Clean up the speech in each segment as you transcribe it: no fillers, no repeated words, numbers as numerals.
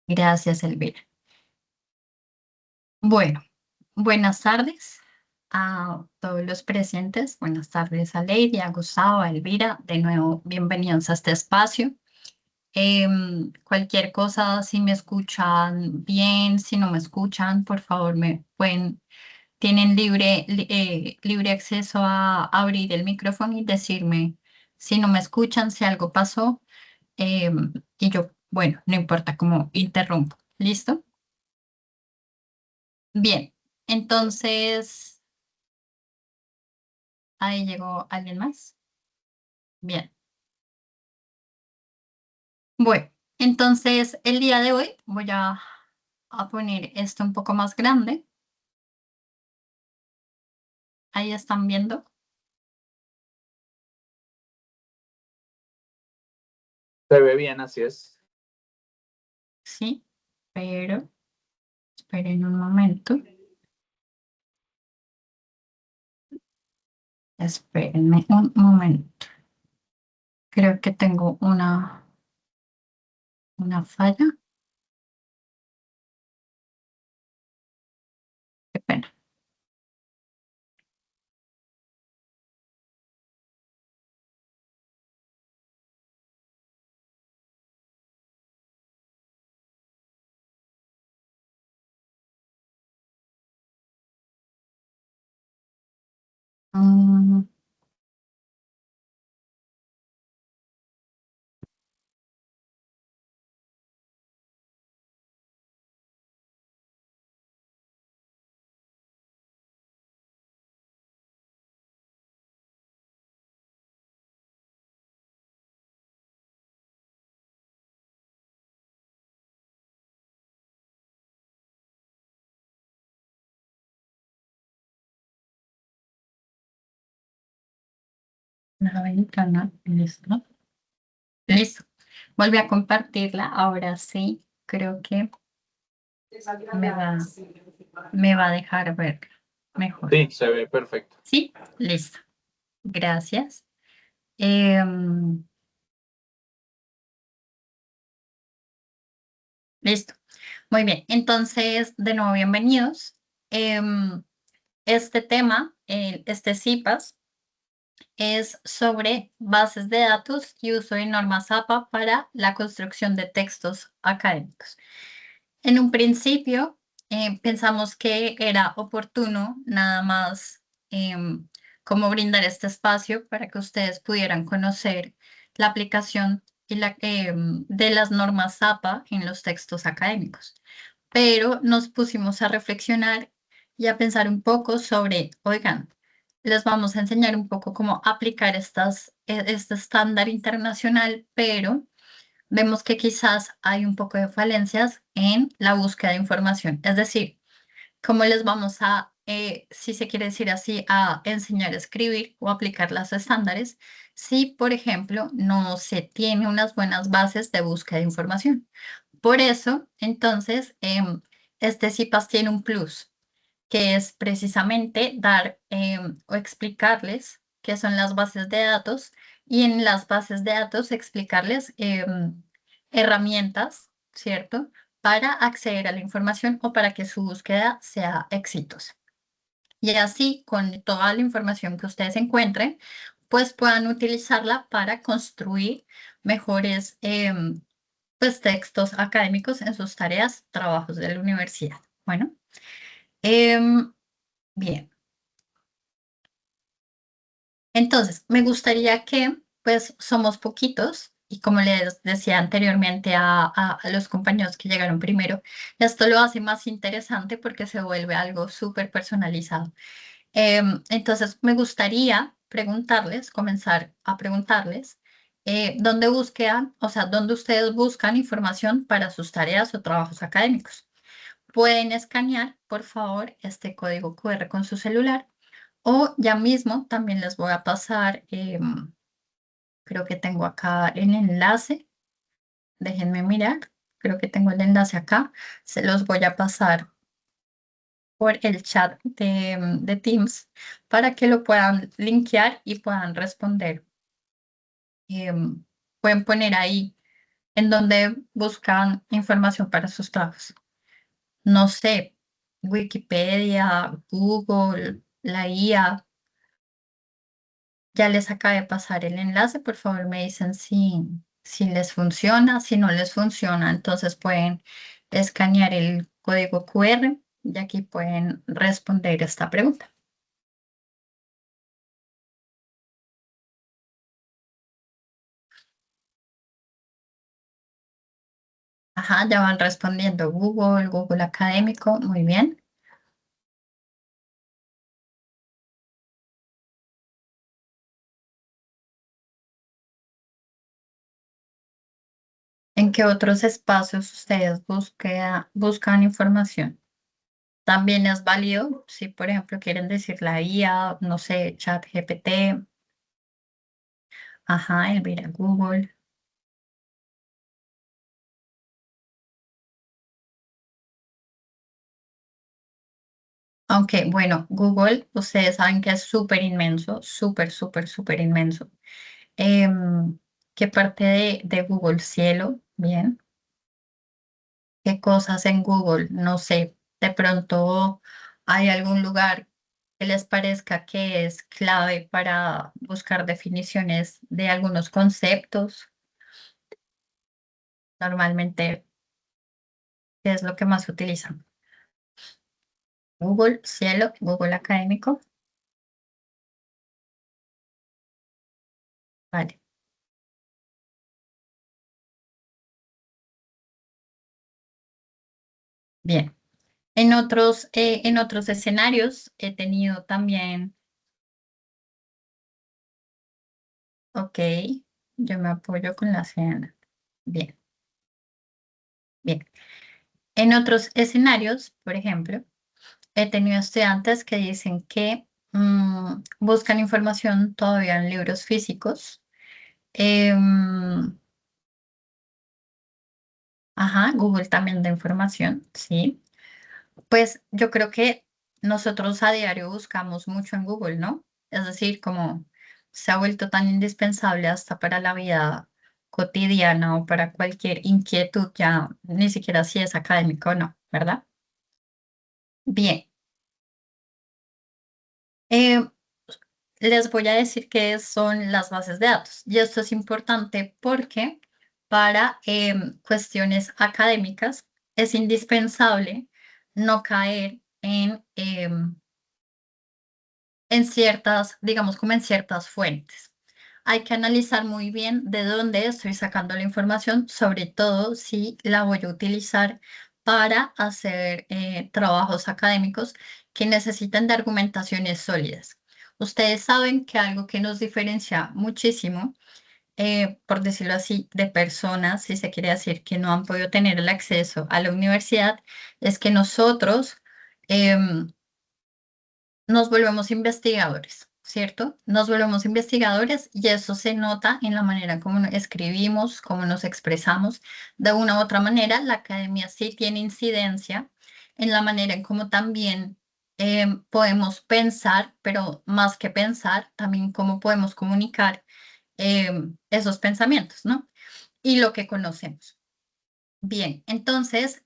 Gracias, Elvira. Bueno, buenas tardes a todos los presentes. Buenas tardes a Lady, a Gustavo, a Elvira. De nuevo, bienvenidos a este espacio. Cualquier cosa, si me escuchan bien, si no me escuchan, por favor, tienen libre acceso a abrir el micrófono y decirme si no me escuchan, si algo pasó. Y yo, bueno, no importa cómo interrumpo. ¿Listo? Bien, entonces, ahí llegó alguien más. Bien, bueno, entonces el día de hoy voy a poner esto un poco más grande. Ahí están viendo, Se ve bien, así es. ¿sí? Pero esperen un momento. Espérenme un momento. Creo que tengo una falla. Qué pena. Mm, la ventana, listo. Listo. Volví a compartirla. Ahora sí, creo que me va, me va a dejar ver mejor. Sí, se ve perfecto. Sí, listo. Gracias. Em, Listo. Muy bien. Entonces, de nuevo, bienvenidos. Este tema, este CIPAS, es sobre bases de datos y uso de normas APA para la construcción de textos académicos. En un principio, pensamos que era oportuno nada más como brindar este espacio para que ustedes pudieran conocer la aplicación de las normas APA en los textos académicos. Pero nos pusimos a reflexionar y a pensar un poco sobre, oigan, les vamos a enseñar un poco cómo aplicar este estándar internacional, pero vemos que quizás hay un poco de falencias en la búsqueda de información. Es decir, cómo les vamos a, si se quiere decir así, a enseñar a escribir o aplicar los estándares si, por ejemplo, no se tiene unas buenas bases de búsqueda de información. Por eso, entonces, este CIPAS tiene un plus, que es precisamente dar o explicarles qué son las bases de datos y en las bases de datos explicarles herramientas, ¿cierto? Para acceder a la información o para que su búsqueda sea exitosa. Y así, con toda la información que ustedes encuentren, pues puedan utilizarla para construir mejores pues, textos académicos en sus tareas, trabajos de la universidad. Bueno, em, bien. Entonces, me gustaría que, pues, somos poquitos y como les decía anteriormente a los compañeros que llegaron primero, esto lo hace más interesante porque se vuelve algo súper personalizado. Entonces, me gustaría preguntarles, comenzar a preguntarles, ¿dónde buscan, o sea, dónde ustedes buscan información para sus tareas o trabajos académicos? Pueden escanear, por favor, este código QR con su celular o ya mismo también les voy a pasar, creo que tengo acá el enlace, déjenme mirar, creo que tengo el enlace acá, se los voy a pasar por el chat de Teams para que lo puedan linkear y puedan responder. Pueden poner ahí en donde buscan información para sus trabajos. No sé, Wikipedia, Google, la IA. Ya les acabé de pasar el enlace, por favor me dicen si les funciona, si no les funciona, entonces pueden escanear el código QR y aquí pueden responder esta pregunta. Ajá, ya van respondiendo Google, Google Académico, muy bien. ¿En qué otros espacios ustedes buscan información? También es válido si, por ejemplo, quieren decir la IA, no sé, ChatGPT, ajá, Elvira, Google. Aunque, bueno, Google, ustedes saben que es súper inmenso, súper, súper, súper inmenso. ¿Qué parte de Google Cielo? Bien. ¿Qué cosas en Google? No sé, de pronto hay algún lugar que les parezca que es clave para buscar definiciones de algunos conceptos. Normalmente, ¿qué es lo que más utilizan? Google Cielo, Google Académico. Vale, bien. En otros escenarios he tenido también, ok, yo me apoyo con la cena. Bien, bien. En otros escenarios, por ejemplo, he tenido estudiantes que dicen que buscan información todavía en libros físicos. Em, ajá, Google también da información, sí. Pues yo creo que nosotros a diario buscamos mucho en Google, ¿no? Es decir, como se ha vuelto tan indispensable hasta para la vida cotidiana o para cualquier inquietud, ya ni siquiera si es académico o no, ¿verdad? Bien, eh, les voy a decir qué son las bases de datos. Y esto es importante porque para cuestiones académicas es indispensable no caer en ciertas, digamos, como en ciertas fuentes. Hay que analizar muy bien de dónde estoy sacando la información, sobre todo si la voy a utilizar para hacer trabajos académicos que necesitan de argumentaciones sólidas. Ustedes saben que algo que nos diferencia muchísimo, por decirlo así, de personas, si se quiere decir, que no han podido tener el acceso a la universidad, es que nosotros em, nos volvemos investigadores, ¿cierto? Nos volvemos investigadores y eso se nota en la manera como escribimos, cómo nos expresamos. De una u otra manera, la academia sí tiene incidencia en la manera en cómo también podemos pensar, pero más que pensar, también cómo podemos comunicar esos pensamientos, ¿no? Y lo que conocemos. Bien, entonces,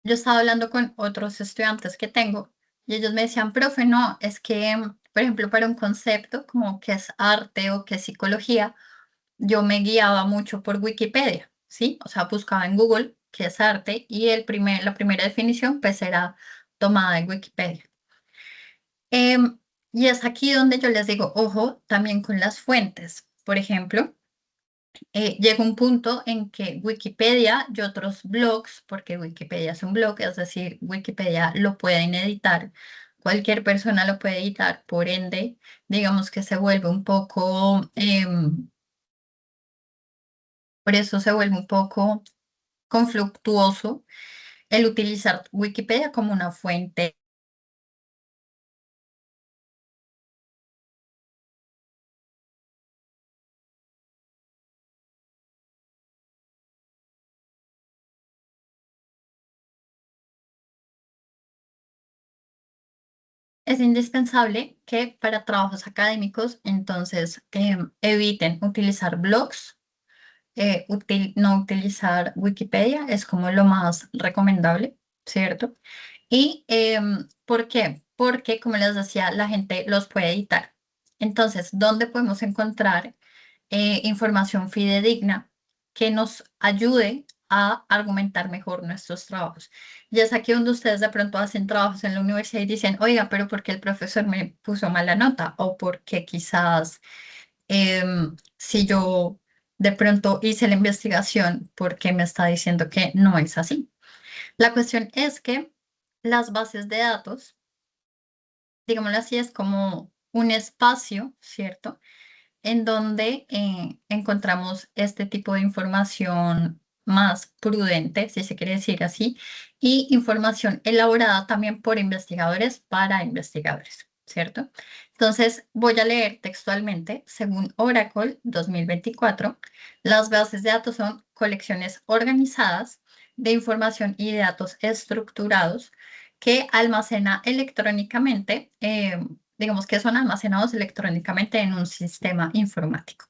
yo estaba hablando con otros estudiantes que tengo y ellos me decían, profe, no, es que, por ejemplo, para un concepto como que es arte o que es psicología, yo me guiaba mucho por Wikipedia, ¿sí? O sea, buscaba en Google qué es arte y la primera definición pues era tomada de Wikipedia. Em, y es aquí donde yo les digo, ojo, también con las fuentes. Por ejemplo, llega un punto en que Wikipedia y otros blogs, porque Wikipedia es un blog, es decir, Wikipedia lo pueden editar, cualquier persona lo puede editar, por ende, digamos que se vuelve un poco, por eso se vuelve un poco conflictuoso el utilizar Wikipedia como una fuente. Es indispensable que para trabajos académicos, entonces, eviten utilizar blogs no utilizar Wikipedia es como lo más recomendable, ¿cierto? ¿Y por qué? Porque, como les decía, la gente los puede editar. Entonces, ¿dónde podemos encontrar información fidedigna que nos ayude a argumentar mejor nuestros trabajos? Ya es aquí donde ustedes de pronto hacen trabajos en la universidad y dicen, oiga, pero ¿por qué el profesor me puso mala nota? O porque quizás si yo de pronto hice la investigación, ¿por qué me está diciendo que no es así? La cuestión es que las bases de datos, digámoslo así, es como un espacio, ¿cierto? En donde encontramos este tipo de información más prudente, si se quiere decir así, y información elaborada también por investigadores para investigadores, ¿cierto? Entonces, voy a leer textualmente, según Oracle 2024, las bases de datos son colecciones organizadas de información y de datos estructurados que almacena electrónicamente, digamos que son almacenados electrónicamente en un sistema informático.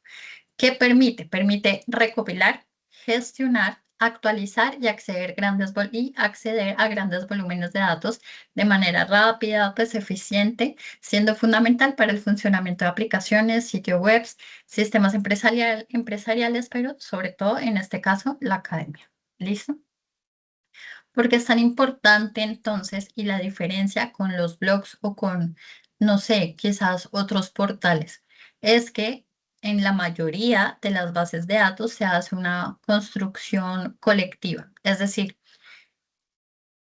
¿Qué permite? Permite recopilar, gestionar, actualizar y acceder a grandes volúmenes de datos de manera rápida, pues eficiente, siendo fundamental para el funcionamiento de aplicaciones, sitios web, sistemas empresariales, pero sobre todo en este caso la academia. ¿Listo? Porque es tan importante entonces y la diferencia con los blogs o con, no sé, quizás otros portales, es que en la mayoría de las bases de datos se hace una construcción colectiva. Es decir,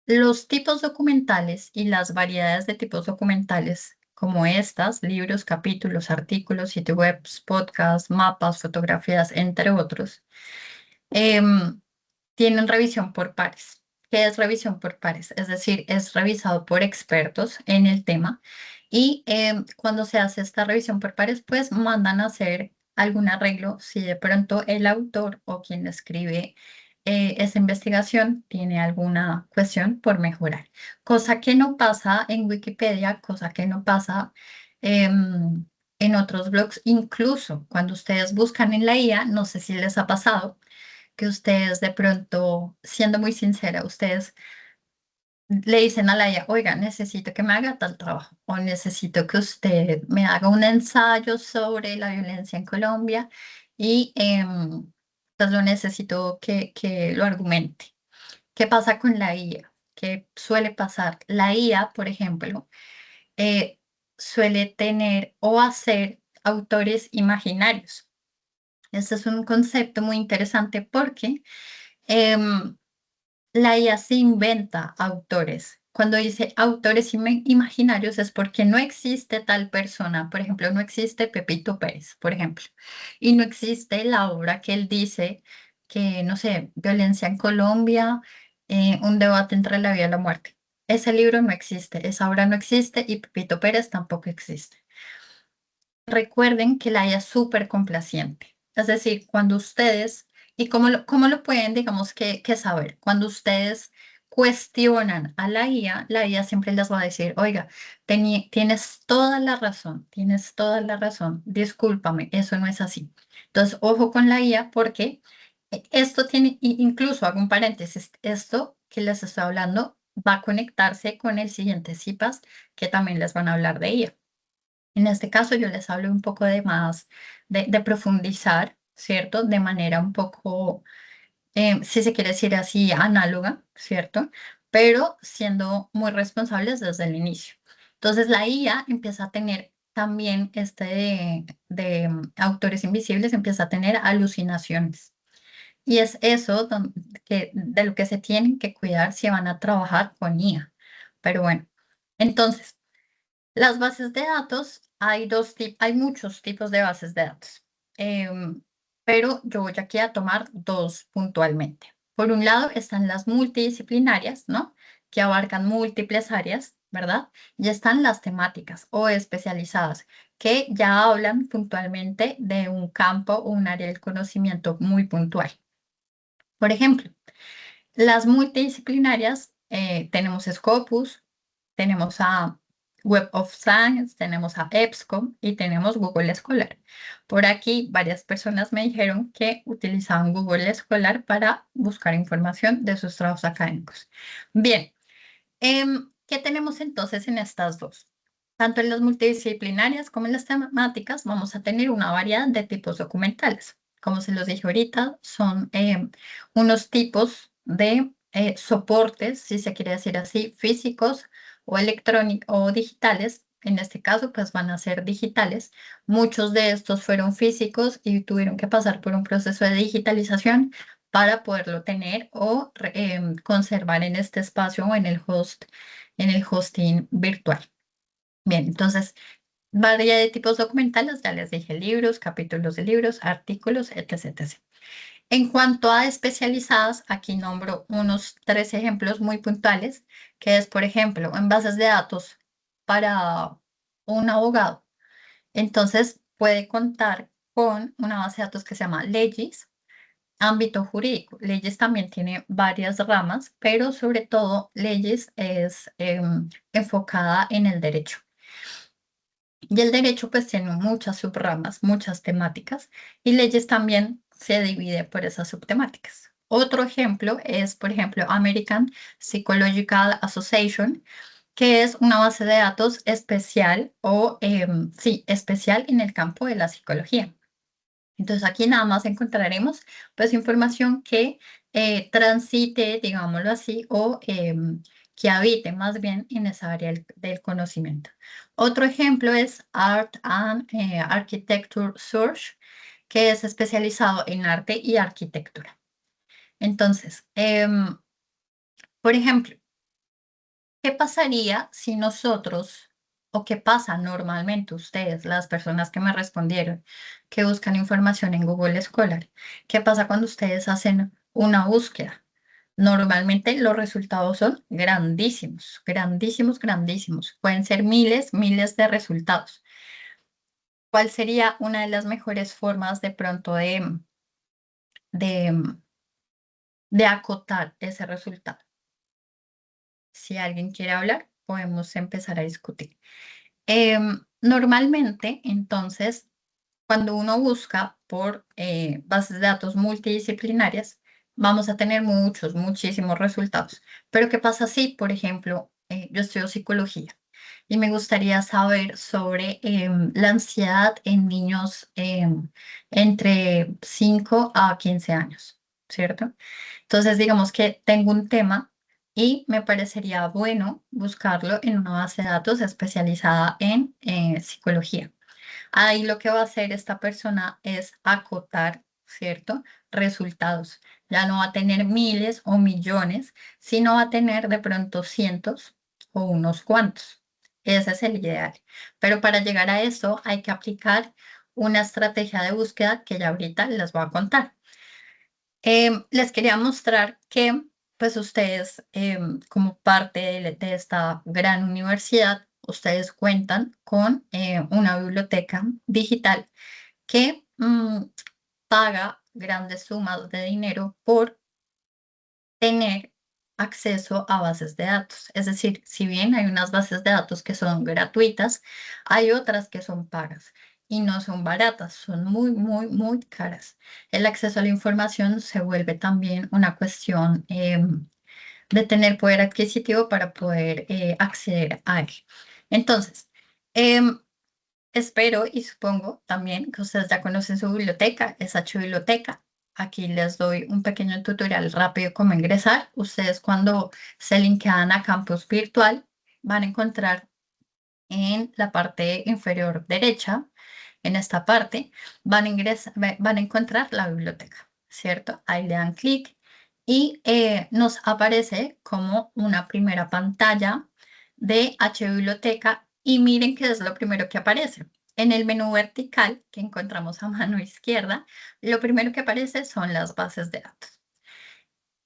los tipos documentales y las variedades de tipos documentales como estas, libros, capítulos, artículos, sitios web, podcasts, mapas, fotografías, entre otros, em, tienen revisión por pares. ¿Qué es revisión por pares? Es decir, es revisado por expertos en el tema y cuando se hace esta revisión por pares, pues mandan a hacer algún arreglo si de pronto el autor o quien escribe esa investigación tiene alguna cuestión por mejorar. Cosa que no pasa en Wikipedia, cosa que no pasa en otros blogs, incluso cuando ustedes buscan en la IA, no sé si les ha pasado que ustedes de pronto, siendo muy sincera, ustedes le dicen a la IA, oiga, necesito que me haga tal trabajo o necesito que usted me haga un ensayo sobre la violencia en Colombia y pues lo necesito que lo argumente. ¿Qué pasa con la IA? ¿Qué suele pasar? La IA, por ejemplo, eh, suele tener o hacer autores imaginarios. Este es un concepto muy interesante porque em, la IA se inventa autores. Cuando dice autores imaginarios es porque no existe tal persona. Por ejemplo, no existe Pepito Pérez, por ejemplo. Y no existe la obra que él dice que, no sé, violencia en Colombia, un debate entre la vida y la muerte. Ese libro no existe, esa obra no existe y Pepito Pérez tampoco existe. Recuerden que la IA es súper complaciente. Es decir, cuando ustedes, y cómo lo pueden, digamos, que saber, cuando ustedes cuestionan a la IA siempre les va a decir, oiga, tienes toda la razón, discúlpame, eso no es así. Entonces, ojo con la IA porque esto tiene, incluso hago un paréntesis, esto que les estoy hablando va a conectarse con el siguiente CIPAS que también les van a hablar de IA. En este caso, yo les hablo un poco de más, de profundizar, ¿cierto? De manera un poco, si se quiere decir así, análoga, ¿cierto? Pero siendo muy responsables desde el inicio. Entonces, la IA empieza a tener también autores invisibles, empieza a tener alucinaciones. Y es eso de lo que se tienen que cuidar si van a trabajar con IA. Pero bueno, entonces. Las bases de datos, hay muchos tipos de bases de datos, pero yo voy aquí a tomar dos puntualmente. Por un lado están las multidisciplinarias, ¿no? Que abarcan múltiples áreas, ¿verdad? Y están las temáticas o especializadas, que ya hablan puntualmente de un campo o un área del conocimiento muy puntual. Por ejemplo, las multidisciplinarias, tenemos Scopus, tenemos a Web of Science, tenemos a EBSCO y tenemos Google Scholar. Por aquí varias personas me dijeron que utilizaban Google Scholar para buscar información de sus trabajos académicos. Bien, ¿qué tenemos entonces en estas dos? Tanto en las multidisciplinarias como en las temáticas vamos a tener una variedad de tipos documentales. Como se los dije ahorita, son unos tipos de soportes, si se quiere decir así, físicos o electrónicos o digitales. En este caso, pues van a ser digitales. Muchos de estos fueron físicos y tuvieron que pasar por un proceso de digitalización para poderlo tener o conservar en este espacio o en el host, en el hosting virtual. Bien, entonces, variedad de tipos documentales, ya les dije libros, capítulos de libros, artículos, etc. En cuanto a especializadas, aquí nombro unos 3 ejemplos muy puntuales, que es, por ejemplo, en bases de datos para un abogado. Entonces, puede contar con una base de datos que se llama Legis. Ámbito jurídico. Leyes también tiene varias ramas, pero sobre todo leyes es enfocada en el derecho. Y el derecho pues tiene muchas subramas, muchas temáticas, y leyes también se divide por esas subtemáticas. Otro ejemplo es, por ejemplo, American Psychological Association, que es una base de datos especial o, sí, especial en el campo de la psicología. Entonces aquí nada más encontraremos pues información que transite, digámoslo así, o que habite más bien en esa área del conocimiento. Otro ejemplo es Art and Architecture Search, que es especializado en arte y arquitectura. Entonces, por ejemplo, ¿qué pasaría si nosotros, o qué pasa normalmente ustedes, las personas que me respondieron, que buscan información en Google Scholar? ¿Qué pasa cuando ustedes hacen una búsqueda? Normalmente los resultados son grandísimos, grandísimos, grandísimos. Pueden ser miles, miles de resultados. ¿Cuál sería una de las mejores formas de pronto de, de acotar ese resultado? Si alguien quiere hablar, podemos empezar a discutir. Normalmente, entonces, cuando uno busca por bases de datos multidisciplinarias, vamos a tener muchos, muchísimos resultados. Pero ¿qué pasa si, por ejemplo, yo estudio psicología y me gustaría saber sobre la ansiedad en niños entre 5 a 15 años, ¿cierto? Entonces, digamos que tengo un tema y me parecería bueno buscarlo en una base de datos especializada en psicología. Ahí lo que va a hacer esta persona es acotar, ¿cierto? Resultados. Ya no va a tener miles o millones, sino va a tener de pronto cientos o unos cuantos. Ese es el ideal. Pero para llegar a eso hay que aplicar una estrategia de búsqueda que ya ahorita les voy a contar. Les quería mostrar que, pues ustedes, como parte de esta gran universidad, ustedes cuentan con una biblioteca digital que paga grandes sumas de dinero por tener acceso a bases de datos. Es decir, si bien hay unas bases de datos que son gratuitas, hay otras que son pagas y no son baratas, son muy, muy, muy caras. El acceso a la información se vuelve también una cuestión de tener poder adquisitivo para poder acceder a él. Entonces, em, espero y supongo también que ustedes ya conocen su biblioteca, es H Biblioteca. Aquí les doy un pequeño tutorial rápido cómo ingresar. Ustedes cuando se linkean a Campus Virtual van a encontrar en la parte inferior derecha, en esta parte, van a encontrar la biblioteca, ¿cierto? Ahí le dan clic y nos aparece como una primera pantalla de H Biblioteca y miren qué es lo primero que aparece. En el menú vertical que encontramos a mano izquierda, lo primero que aparece son las bases de datos.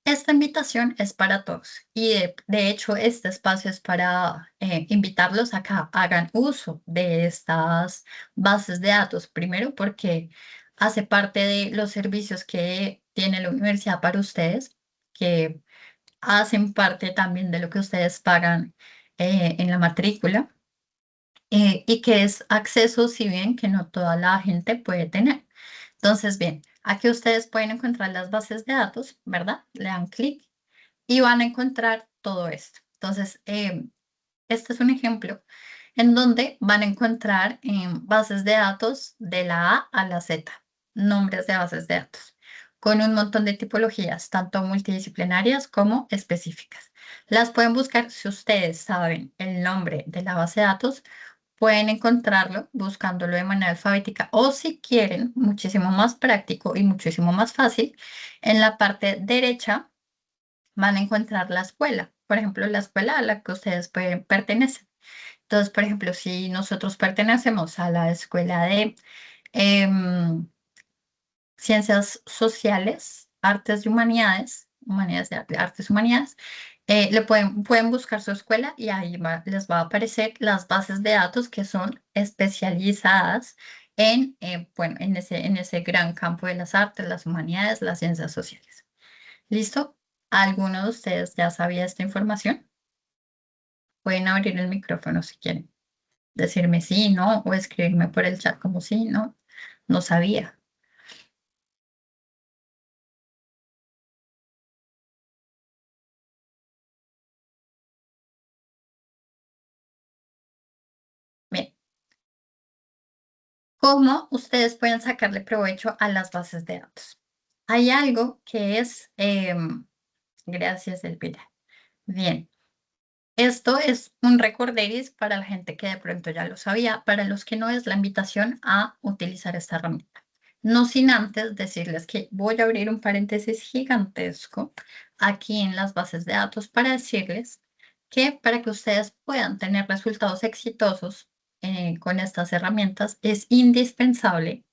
Esta invitación es para todos y de hecho este espacio es para invitarlos a que hagan uso de estas bases de datos. Primero porque hace parte de los servicios que tiene la universidad para ustedes, que hacen parte también de lo que ustedes pagan en la matrícula. y que es acceso, si bien que no toda la gente puede tener. Entonces, bien, aquí ustedes pueden encontrar las bases de datos, ¿verdad? Le dan clic y van a encontrar todo esto. Entonces, este es un ejemplo en donde van a encontrar bases de datos de la A a la Z, nombres de bases de datos, con un montón de tipologías, tanto multidisciplinarias como específicas. Las pueden buscar si ustedes saben el nombre de la base de datos, pueden encontrarlo buscándolo de manera alfabética o si quieren, muchísimo más práctico y muchísimo más fácil, en la parte derecha van a encontrar la escuela, por ejemplo, la escuela a la que ustedes pertenecen. Entonces, por ejemplo, si nosotros pertenecemos a la escuela de em, ciencias sociales, artes y humanidades, humanidades de artes y humanidades, pueden buscar su escuela y ahí les va a aparecer las bases de datos que son especializadas en, bueno, en ese gran campo de las artes, las humanidades, las ciencias sociales. ¿Listo? ¿Alguno de ustedes ya sabía esta información? Pueden abrir el micrófono si quieren. Decirme sí, no, o escribirme por el chat como sí, no, no sabía. Bien, ¿cómo ustedes pueden sacarle provecho a las bases de datos? Hay algo que es, gracias Elvira. Bien, esto es un recorderis para la gente que de pronto ya lo sabía, para los que no es la invitación a utilizar esta herramienta. No sin antes decirles que voy a abrir un paréntesis gigantesco aquí en las bases de datos para decirles que para que ustedes puedan tener resultados exitosos con estas herramientas es indispensable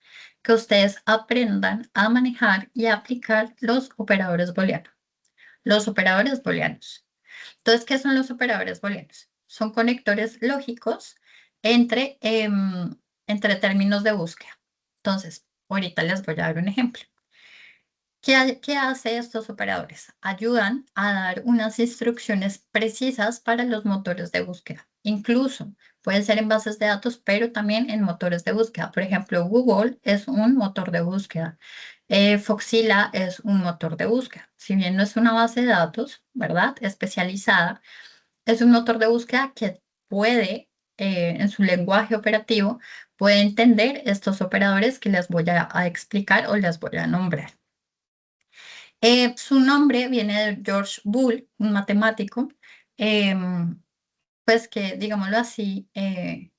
que ustedes aprendan a manejar y aplicar los operadores booleanos. Los operadores booleanos. Entonces, ¿qué son los operadores booleanos? Son conectores lógicos entre, entre términos de búsqueda. Entonces, ahorita les voy a dar un ejemplo. ¿Qué hace estos operadores? Ayudan a dar unas instrucciones precisas para los motores de búsqueda. Incluso pueden ser en bases de datos, pero también en motores de búsqueda. Por ejemplo, Google es un motor de búsqueda. Foxila es un motor de búsqueda. Si bien no es una base de datos, ¿verdad? Especializada, es un motor de búsqueda que puede, en su lenguaje operativo, puede entender estos operadores que les voy a explicar o les voy a nombrar. Su nombre viene de George Boole, un matemático, pues que, digámoslo así,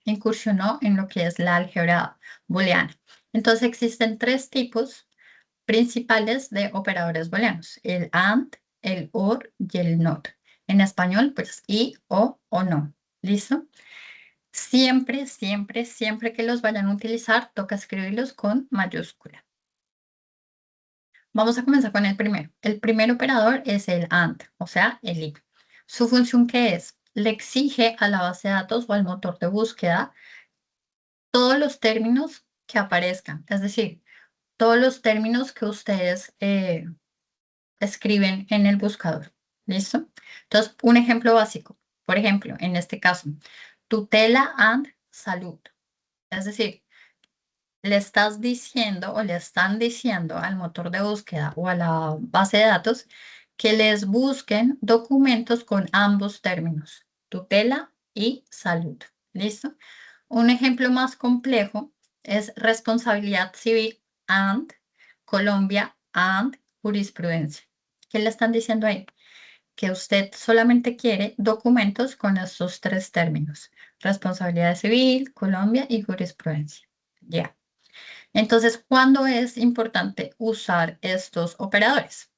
incursionó en lo que es la álgebra booleana. Entonces existen tres tipos principales de operadores booleanos, el AND, el OR y el NOT. En español, pues y, o no. ¿Listo? Siempre, siempre, siempre que los vayan a utilizar, toca escribirlos con mayúscula. Vamos a comenzar con el primero. El primer operador es el AND, o sea, el if. ¿Su función qué es? Le exige a la base de datos o al motor de búsqueda todos los términos que aparezcan, es decir, todos los términos que ustedes escriben en el buscador. ¿Listo? Entonces, un ejemplo básico. Por ejemplo, en este caso, tutela and salud. Es decir, le estás diciendo o le están diciendo al motor de búsqueda o a la base de datos que les busquen documentos con ambos términos, tutela y salud. ¿Listo? Un ejemplo más complejo es responsabilidad civil and Colombia and jurisprudencia. ¿Qué le están diciendo ahí? Que usted solamente quiere documentos con estos tres términos, responsabilidad civil, Colombia y jurisprudencia. Ya. Entonces, ¿cuándo es importante usar estos operadores?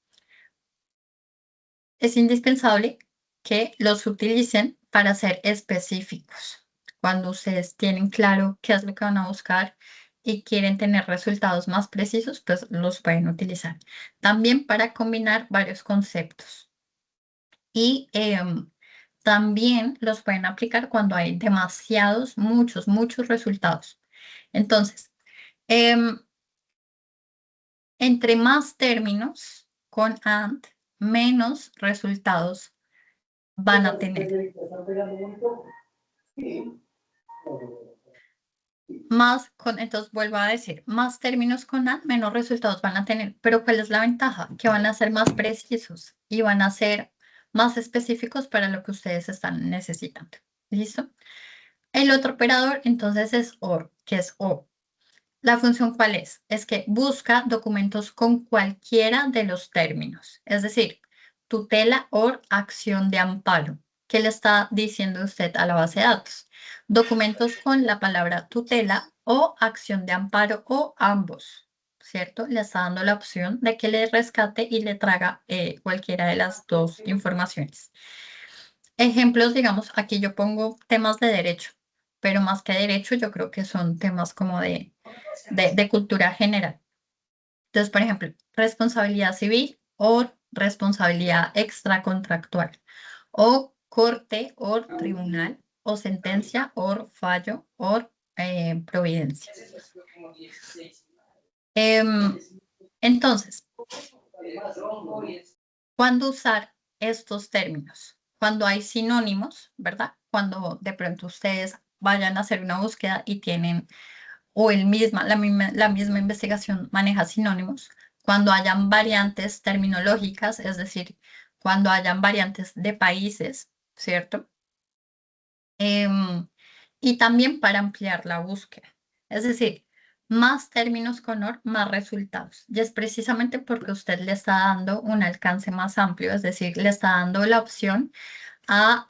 Es indispensable que los utilicen para ser específicos. Cuando ustedes tienen claro qué es lo que van a buscar y quieren tener resultados más precisos, pues los pueden utilizar. También para combinar varios conceptos. Y también los pueden aplicar cuando hay demasiados, muchos resultados. Entonces, em, entre más términos con AND, menos resultados van a tener. Entonces vuelvo a decir, más términos con A, menos resultados van a tener. Pero ¿cuál es la ventaja? Que van a ser más precisos y van a ser más específicos para lo que ustedes están necesitando. ¿Listo? El otro operador entonces es OR, que es O. ¿La función cuál es? Es que busca documentos con cualquiera de los términos. Es decir, tutela o acción de amparo. ¿Qué le está diciendo usted a la base de datos? Documentos con la palabra tutela o acción de amparo o ambos, ¿cierto? Le está dando la opción de que le rescate y le traga cualquiera de las dos informaciones. Ejemplos, digamos, aquí yo pongo temas de derecho, pero más que derecho, yo creo que son temas como de cultura general. Entonces, por ejemplo, responsabilidad civil o responsabilidad extracontractual, o corte o tribunal, o sentencia o fallo o providencia. Em, entonces, ¿cuándo usar estos términos? Cuando hay sinónimos, ¿verdad? Cuando de pronto ustedes vayan a hacer una búsqueda y tienen o la misma investigación maneja sinónimos, cuando hayan variantes terminológicas, es decir, cuando hayan variantes de países, ¿cierto? Y también para ampliar la búsqueda. Es decir, más términos con OR, más resultados. Y es precisamente porque usted le está dando un alcance más amplio, es decir, le está dando la opción a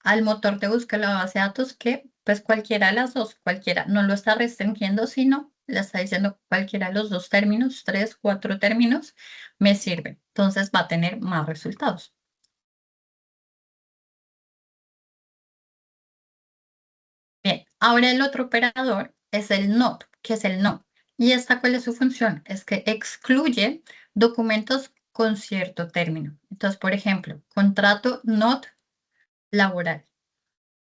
al motor de búsqueda de la base de datos que pues cualquiera de las dos, cualquiera, no lo está restringiendo, sino le está diciendo cualquiera de los dos términos, 3, 4 términos, me sirve. Entonces va a tener más resultados. Bien, ahora el otro operador es el NOT, que es el no. ¿Y esta cuál es su función? Es que excluye documentos con cierto término. Entonces, por ejemplo, contrato NOT laboral.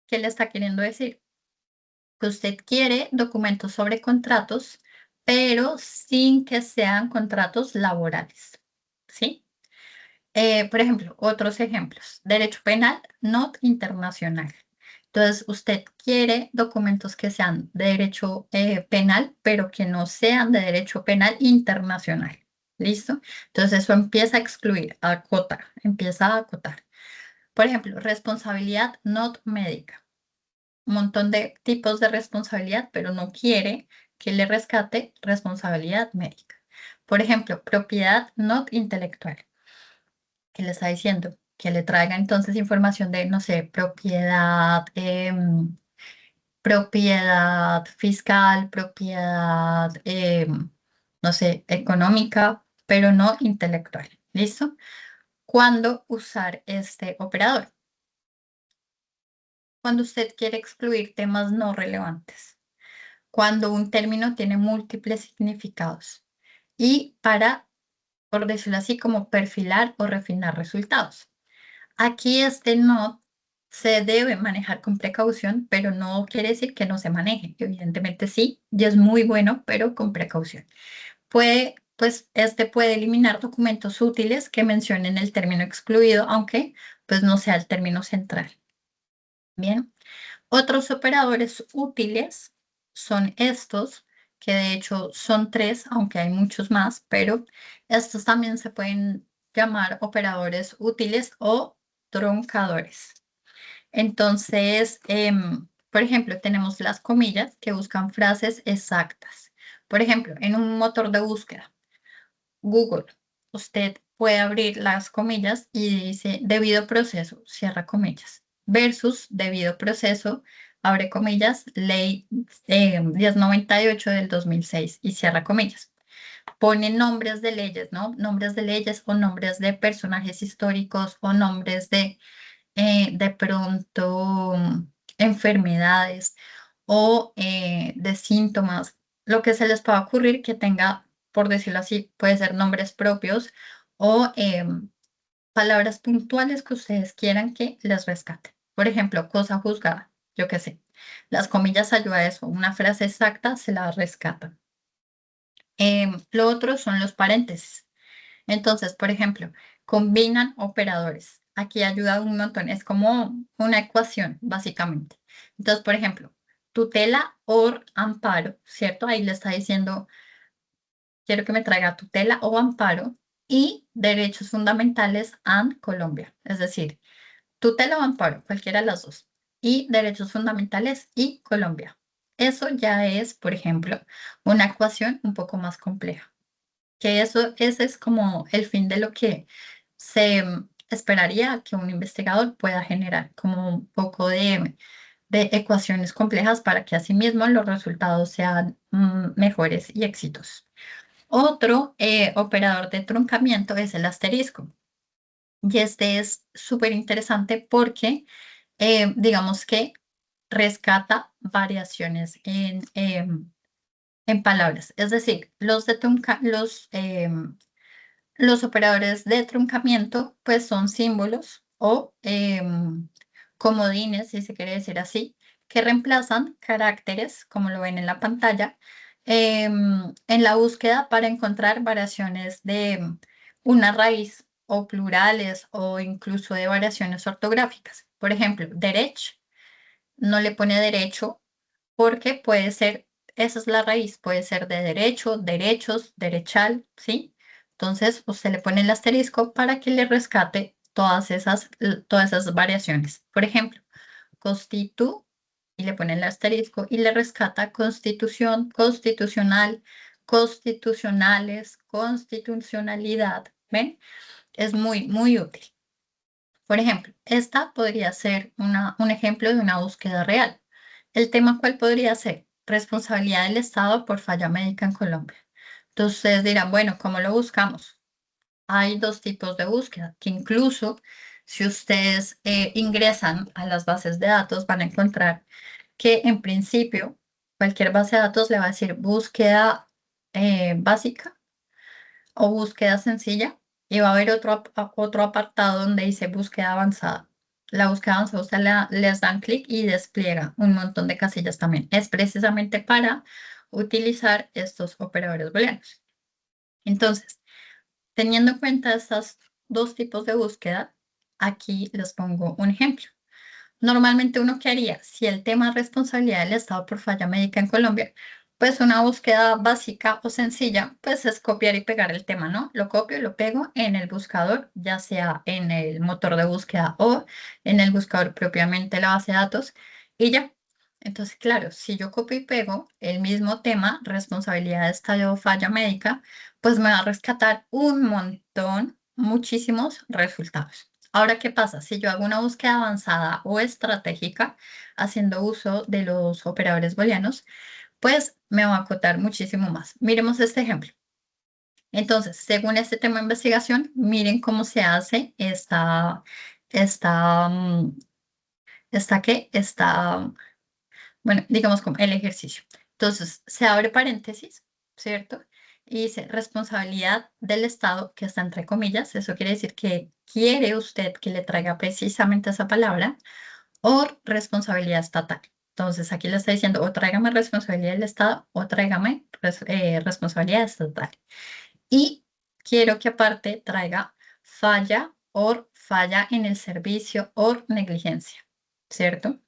¿Qué le está queriendo decir? Que usted quiere documentos sobre contratos, pero sin que sean contratos laborales, ¿sí? Por ejemplo, otros ejemplos. Derecho penal, no internacional. Entonces, usted quiere documentos que sean de derecho penal, pero que no sean de derecho penal internacional. ¿Listo? Entonces, eso empieza a excluir, a acotar, empieza a acotar. Por ejemplo, responsabilidad no médica, un montón de tipos de responsabilidad, pero no quiere que le rescate responsabilidad médica. Por ejemplo, propiedad no intelectual, que le está diciendo que le traiga entonces información de, no sé, propiedad, propiedad fiscal, propiedad, no sé, económica, pero no intelectual. ¿Listo? ¿Cuándo usar este operador? Cuando usted quiere excluir temas no relevantes, cuando un término tiene múltiples significados y para, por decirlo así, como perfilar o refinar resultados. Aquí este no se debe manejar con precaución, pero no quiere decir que no se maneje. Evidentemente sí, y es muy bueno, pero con precaución. Este puede eliminar documentos útiles que mencionen el término excluido, aunque pues no sea el término central. Bien. Otros operadores útiles son estos, que de hecho son 3, aunque hay muchos más, pero estos también se pueden llamar operadores útiles o truncadores. Entonces, por ejemplo, tenemos las comillas que buscan frases exactas. Por ejemplo, en un motor de búsqueda, Google, usted puede abrir las comillas y dice debido proceso, cierra comillas, versus debido proceso, abre comillas, ley 1098 del 2006 y cierra comillas. Pone nombres de leyes, ¿no? Nombres de leyes o nombres de personajes históricos o nombres de pronto enfermedades o de síntomas, lo que se les pueda ocurrir que tenga, por decirlo así, puede ser nombres propios o palabras puntuales que ustedes quieran que les rescate. Por ejemplo, cosa juzgada, yo qué sé. Las comillas ayuda a eso, una frase exacta se la rescata. Lo otro son los paréntesis. Entonces, por ejemplo, combinan operadores. Aquí ayuda un montón. Es como una ecuación, básicamente. Entonces, por ejemplo, tutela o amparo, ¿cierto? Ahí le está diciendo, quiero que me traiga tutela o amparo y derechos fundamentales and Colombia. Es decir, tutela o amparo, cualquiera de las dos. Y derechos fundamentales y Colombia. Eso ya es, por ejemplo, una ecuación un poco más compleja. Que eso, ese es como el fin de lo que se esperaría que un investigador pueda generar, como un poco de ecuaciones complejas para que asimismo los resultados sean mejores y exitosos. Otro operador de truncamiento es el asterisco. Y este es súper interesante porque digamos que rescata variaciones en palabras. Es decir, los operadores de truncamiento pues son símbolos o comodines, si se quiere decir así, que reemplazan caracteres, como lo ven en la pantalla, en la búsqueda para encontrar variaciones de una raíz o plurales o incluso de variaciones ortográficas. Por ejemplo, derech no le pone derecho porque puede ser, esa es la raíz, puede ser de derecho, derechos, derechal, ¿sí? Entonces, usted le pone el asterisco para que le rescate todas esas variaciones. Por ejemplo, constitu, y le pone el asterisco y le rescata constitución, constitucional, constitucionales, constitucionalidad. ¿Ven? Es muy, muy útil. Por ejemplo, esta podría ser un ejemplo de una búsqueda real. ¿El tema cuál podría ser? Responsabilidad del Estado por falla médica en Colombia. Entonces ustedes dirán, bueno, ¿cómo lo buscamos? Hay dos tipos de búsqueda, que incluso si ustedes ingresan a las bases de datos van a encontrar que en principio cualquier base de datos le va a decir búsqueda básica o búsqueda sencilla y va a haber otro apartado donde dice búsqueda avanzada. La búsqueda avanzada usted les dan clic y despliega un montón de casillas también. Es precisamente para utilizar estos operadores booleanos. Entonces, teniendo en cuenta estos dos tipos de búsqueda, aquí les pongo un ejemplo. Normalmente uno qué haría, si el tema es responsabilidad del Estado por falla médica en Colombia, pues una búsqueda básica o sencilla, pues es copiar y pegar el tema, ¿no? Lo copio y lo pego en el buscador, ya sea en el motor de búsqueda o en el buscador propiamente la base de datos y ya. Entonces, claro, si yo copio y pego el mismo tema, responsabilidad de Estado o falla médica, pues me va a rescatar un montón, muchísimos resultados. Ahora, ¿qué pasa? Si yo hago una búsqueda avanzada o estratégica haciendo uso de los operadores booleanos, pues me va a acotar muchísimo más. Miremos este ejemplo. Entonces, según este tema de investigación, miren cómo se hace esta, mm, bueno, digamos como el ejercicio. Entonces, se abre paréntesis, ¿cierto? Y dice responsabilidad del Estado, que está entre comillas. Eso quiere decir que quiere usted que le traiga precisamente esa palabra, o responsabilidad estatal. Entonces, aquí le está diciendo o tráigame responsabilidad del Estado o tráigame responsabilidad estatal. Y quiero que aparte traiga falla o falla en el servicio o negligencia, ¿cierto?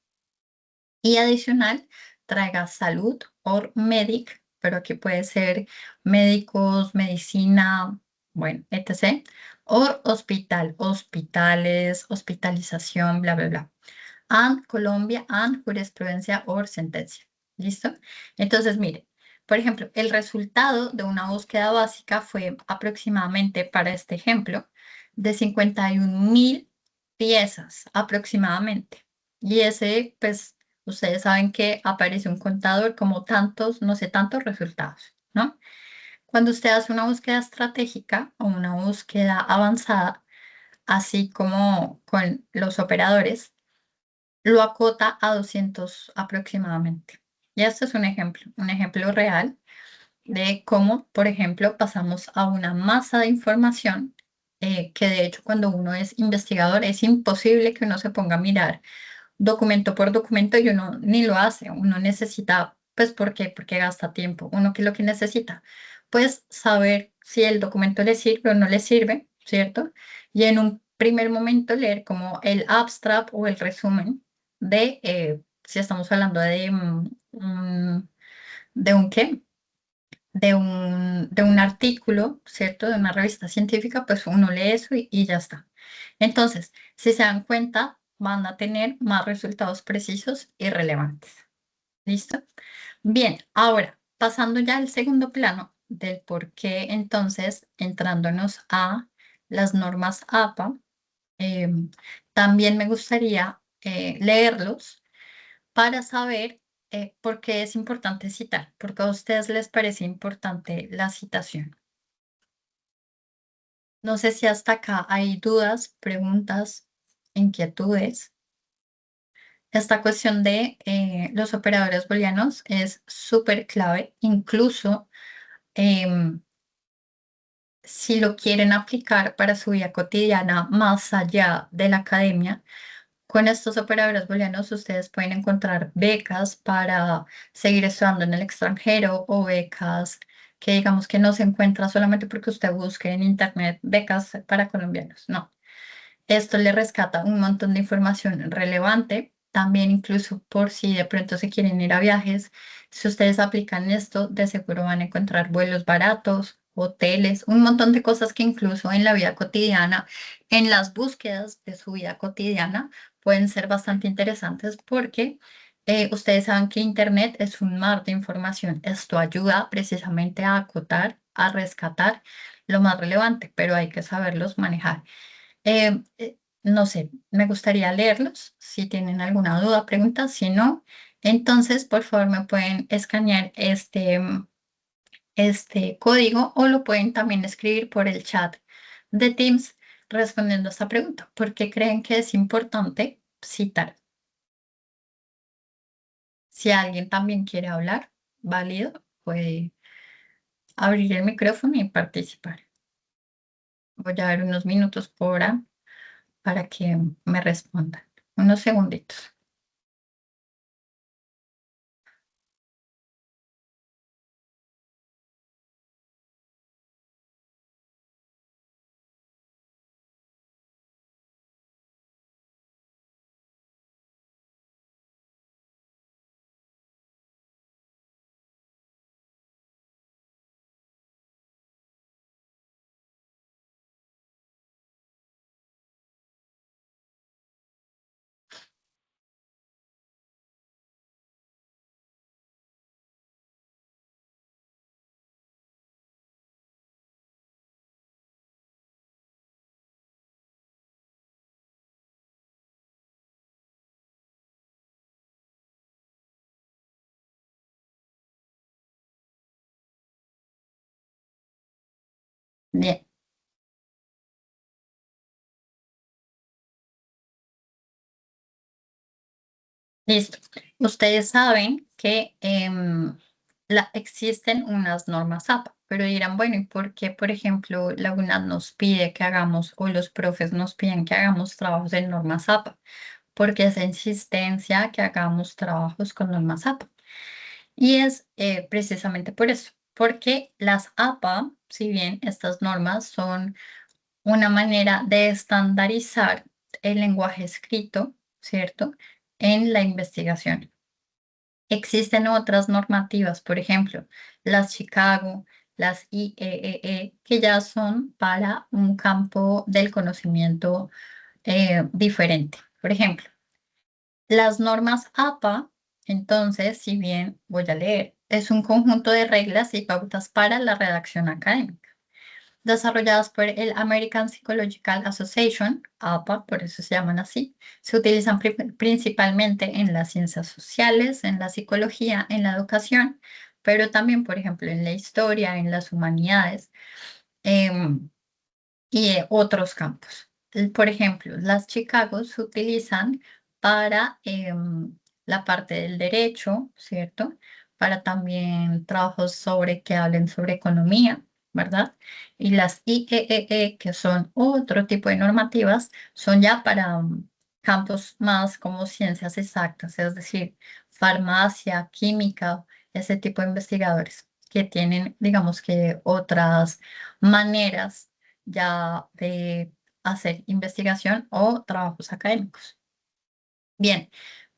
Y adicional, traiga salud o medic, pero aquí puede ser médicos, medicina, bueno, etc. O hospital, hospitales, hospitalización, bla, bla, bla. And Colombia, and jurisprudencia o sentencia. ¿Listo? Entonces, mire, por ejemplo, el resultado de una búsqueda básica fue aproximadamente, para este ejemplo, de 51.000 piezas aproximadamente. Y ese, pues, ustedes saben que aparece un contador como tantos, no sé, tantos resultados, ¿no? Cuando usted hace una búsqueda estratégica o una búsqueda avanzada, así como con los operadores, lo acota a 200 aproximadamente. Y esto es un ejemplo real de cómo, por ejemplo, pasamos a una masa de información que de hecho cuando uno es investigador es imposible que uno se ponga a mirar documento por documento y uno ni lo hace, uno necesita, pues, ¿por qué? Porque gasta tiempo. Uno que lo que necesita, pues, saber si el documento le sirve o no le sirve, ¿cierto? Y en un primer momento leer como el abstract o el resumen de si estamos hablando ¿de un qué? De un artículo, ¿cierto? De una revista científica, pues uno lee eso y ya está. Entonces, si se dan cuenta, van a tener más resultados precisos y relevantes. ¿Listo? Bien, ahora, pasando ya al segundo plano del por qué, entonces, entrándonos a las normas APA, em, también me gustaría leerlos para saber por qué es importante citar, porque a ustedes les parece importante la citación. No sé si hasta acá hay dudas, preguntas, inquietudes. Esta cuestión de los operadores booleanos es súper clave, incluso em, si lo quieren aplicar para su vida cotidiana más allá de la academia. Con estos operadores booleanos ustedes pueden encontrar becas para seguir estudiando en el extranjero o becas que digamos que no se encuentra solamente porque usted busque en internet becas para colombianos. No, esto le rescata un montón de información relevante, también incluso por si de pronto se quieren ir a viajes. Si ustedes aplican esto, de seguro van a encontrar vuelos baratos, hoteles, un montón de cosas que incluso en la vida cotidiana, en las búsquedas de su vida cotidiana, pueden ser bastante interesantes porque ustedes saben que Internet es un mar de información. Esto ayuda precisamente a acotar, a rescatar lo más relevante, pero hay que saberlos manejar. No sé, me gustaría leerlos. Si tienen alguna duda, pregunta, si no, entonces por favor me pueden escanear este código o lo pueden también escribir por el chat de Teams respondiendo a esta pregunta. ¿Por qué creen que es importante citar? Si alguien también quiere hablar, válido, puede abrir el micrófono y participar. Voy a dar unos minutos por hora para que me respondan. Unos segunditos. Bien. Listo. Ustedes saben que existen unas normas APA, pero dirán, bueno, ¿y por qué, por ejemplo, la UNAD nos pide que hagamos o los profes nos piden que hagamos trabajos en normas APA? Porque es insistencia que hagamos trabajos con normas APA. Y es precisamente por eso, porque las APA, si bien estas normas son una manera de estandarizar el lenguaje escrito, ¿cierto? En la investigación. Existen otras normativas, por ejemplo, las Chicago, las IEEE, que ya son para un campo del conocimiento diferente. Por ejemplo, las normas APA, entonces, si bien voy a leer, es un conjunto de reglas y pautas para la redacción académica desarrolladas por el American Psychological Association, APA, por eso se llaman así. Se utilizan principalmente en las ciencias sociales, en la psicología, en la educación, pero también, por ejemplo, en la historia, en las humanidades em, y otros campos. Por ejemplo, las Chicago se utilizan para la parte del derecho, ¿cierto? Para también trabajos sobre que hablen sobre economía, ¿verdad? Y las IEEE, que son otro tipo de normativas, son ya para campos más como ciencias exactas, es decir, farmacia, química, ese tipo de investigadores que tienen, digamos que otras maneras ya de hacer investigación o trabajos académicos. Bien,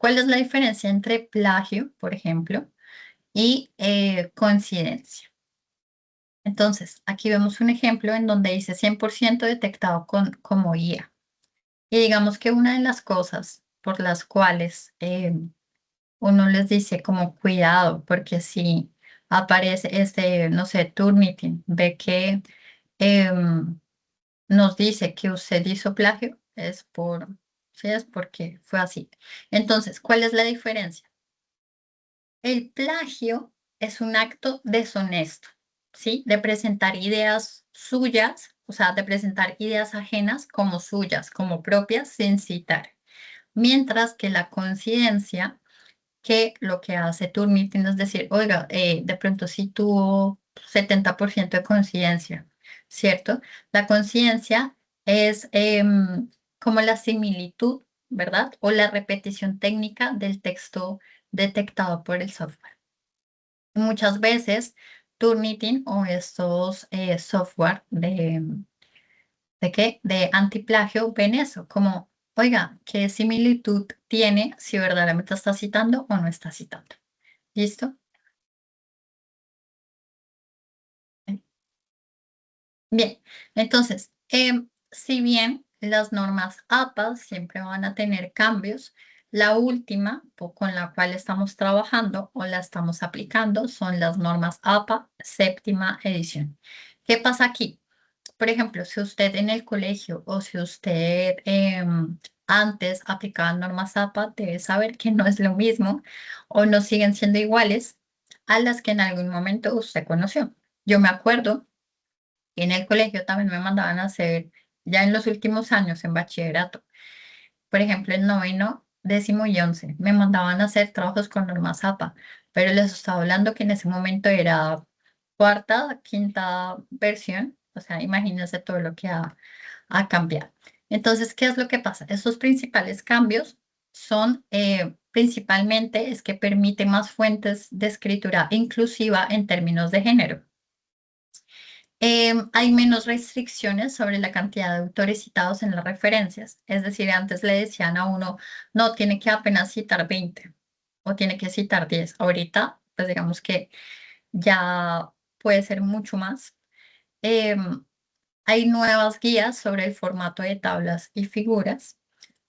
¿Cuál es la diferencia entre plagio, por ejemplo, y coincidencia? Entonces, aquí vemos un ejemplo en donde dice 100% detectado como IA. Y digamos que una de las cosas por las cuales uno les dice como cuidado, porque si aparece este, no sé, Turnitin, ve que em, nos dice que usted hizo plagio, sí, es porque fue así. Entonces, ¿cuál es la diferencia? El plagio es un acto deshonesto, ¿sí? De presentar ideas suyas, o sea, de presentar ideas ajenas como suyas, como propias, sin citar. Mientras que la coincidencia, que lo que hace Turnitin es decir, oiga, de pronto sí tuvo 70% de coincidencia, ¿cierto? La coincidencia es como la similitud, ¿verdad? O la repetición técnica del texto detectado por el software. Muchas veces Turnitin o estos software ¿de qué? De antiplagio ven eso, como, oiga, ¿qué similitud tiene si verdaderamente está citando o no está citando? ¿Listo? Bien, entonces, si bien las normas APA siempre van a tener cambios, la última con la cual estamos trabajando o la estamos aplicando son las normas APA séptima edición. ¿Qué pasa aquí? Por ejemplo, si usted en el colegio o si usted antes aplicaba normas APA, debe saber que no es lo mismo o no siguen siendo iguales a las que en algún momento usted conoció. Yo me acuerdo que en el colegio también me mandaban a hacer, ya en los últimos años en bachillerato, por ejemplo, en noveno, décimo y once, me mandaban a hacer trabajos con normas APA, pero les estaba hablando que en ese momento era cuarta, quinta versión, o sea, imagínense todo lo que ha cambiado. Entonces, ¿qué es lo que pasa? Estos principales cambios son principalmente es que permite más fuentes de escritura inclusiva en términos de género. Hay menos restricciones sobre la cantidad de autores citados en las referencias. Es decir, antes le decían a uno, no, tiene que apenas citar 20 o tiene que citar 10. Ahorita, pues digamos que ya puede ser mucho más. Em, Hay nuevas guías sobre el formato de tablas y figuras.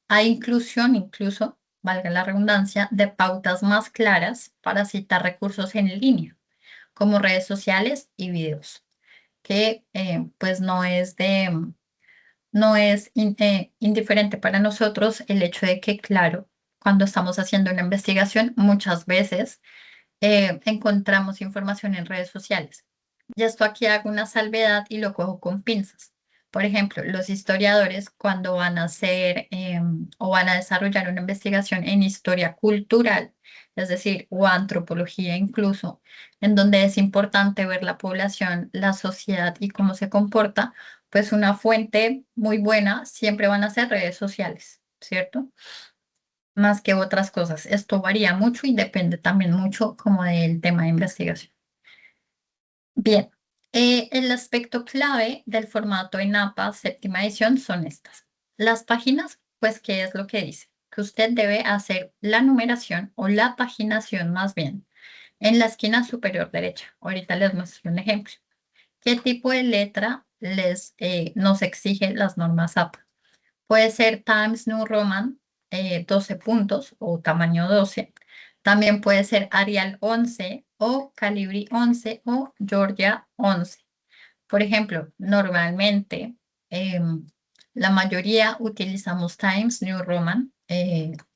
Hay inclusión, incluso, valga la redundancia, de pautas más claras para citar recursos en línea, como redes sociales y videos, que pues no es indiferente para nosotros el hecho de que, claro, cuando estamos haciendo una investigación, muchas veces encontramos información en redes sociales. Y esto aquí hago una salvedad y lo cojo con pinzas. Por ejemplo, los historiadores cuando van a hacer o van a desarrollar una investigación en historia cultural, es decir, o antropología incluso, en donde es importante ver la población, la sociedad y cómo se comporta, pues una fuente muy buena siempre van a ser redes sociales, ¿cierto? Más que otras cosas. Esto varía mucho y depende también mucho como del tema de investigación. Bien, el aspecto clave del formato en APA séptima edición son estas. Las páginas, pues, ¿qué es lo que dice? Que usted debe hacer la numeración o la paginación más bien en la esquina superior derecha. Ahorita les muestro un ejemplo. ¿Qué tipo de letra nos exigen las normas APA? Puede ser Times New Roman, 12 puntos o tamaño 12. También puede ser Arial 11 o Calibri 11 o Georgia 11. Por ejemplo, normalmente la mayoría utilizamos Times New Roman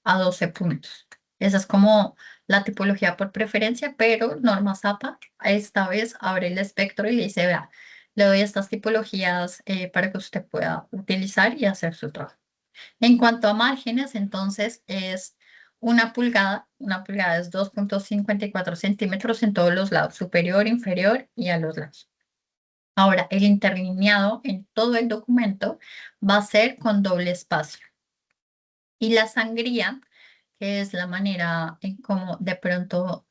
a 12 puntos. Esa es como la tipología por preferencia, pero Norma Zapa esta vez abre el espectro y le dice, vea, le doy estas tipologías para que usted pueda utilizar y hacer su trabajo. En cuanto a márgenes, entonces es una pulgada es 2,54 centímetros en todos los lados, superior, inferior y a los lados. Ahora, el interlineado en todo el documento va a ser con doble espacio. Y la sangría, que es la manera en cómo de pronto,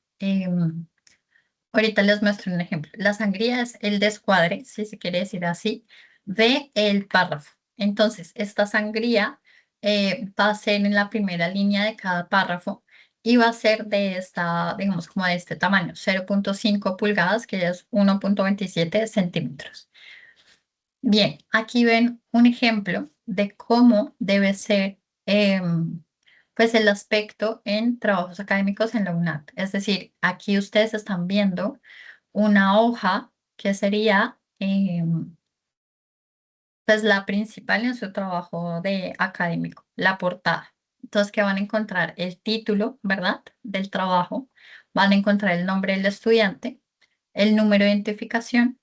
ahorita les muestro un ejemplo. La sangría es el descuadre, si se quiere decir así, de el párrafo. Entonces, esta sangría va a ser en la primera línea de cada párrafo y va a ser de esta, digamos, como de este tamaño, 0.5 pulgadas, que ya es 1.27 centímetros. Bien, aquí ven un ejemplo de cómo debe ser pues el aspecto en trabajos académicos en la UNAT. Es decir, aquí ustedes están viendo una hoja que sería pues la principal en su trabajo de académico, la portada. Entonces, que van a encontrar el título, ¿verdad? Del trabajo, van a encontrar el nombre del estudiante, el número de identificación,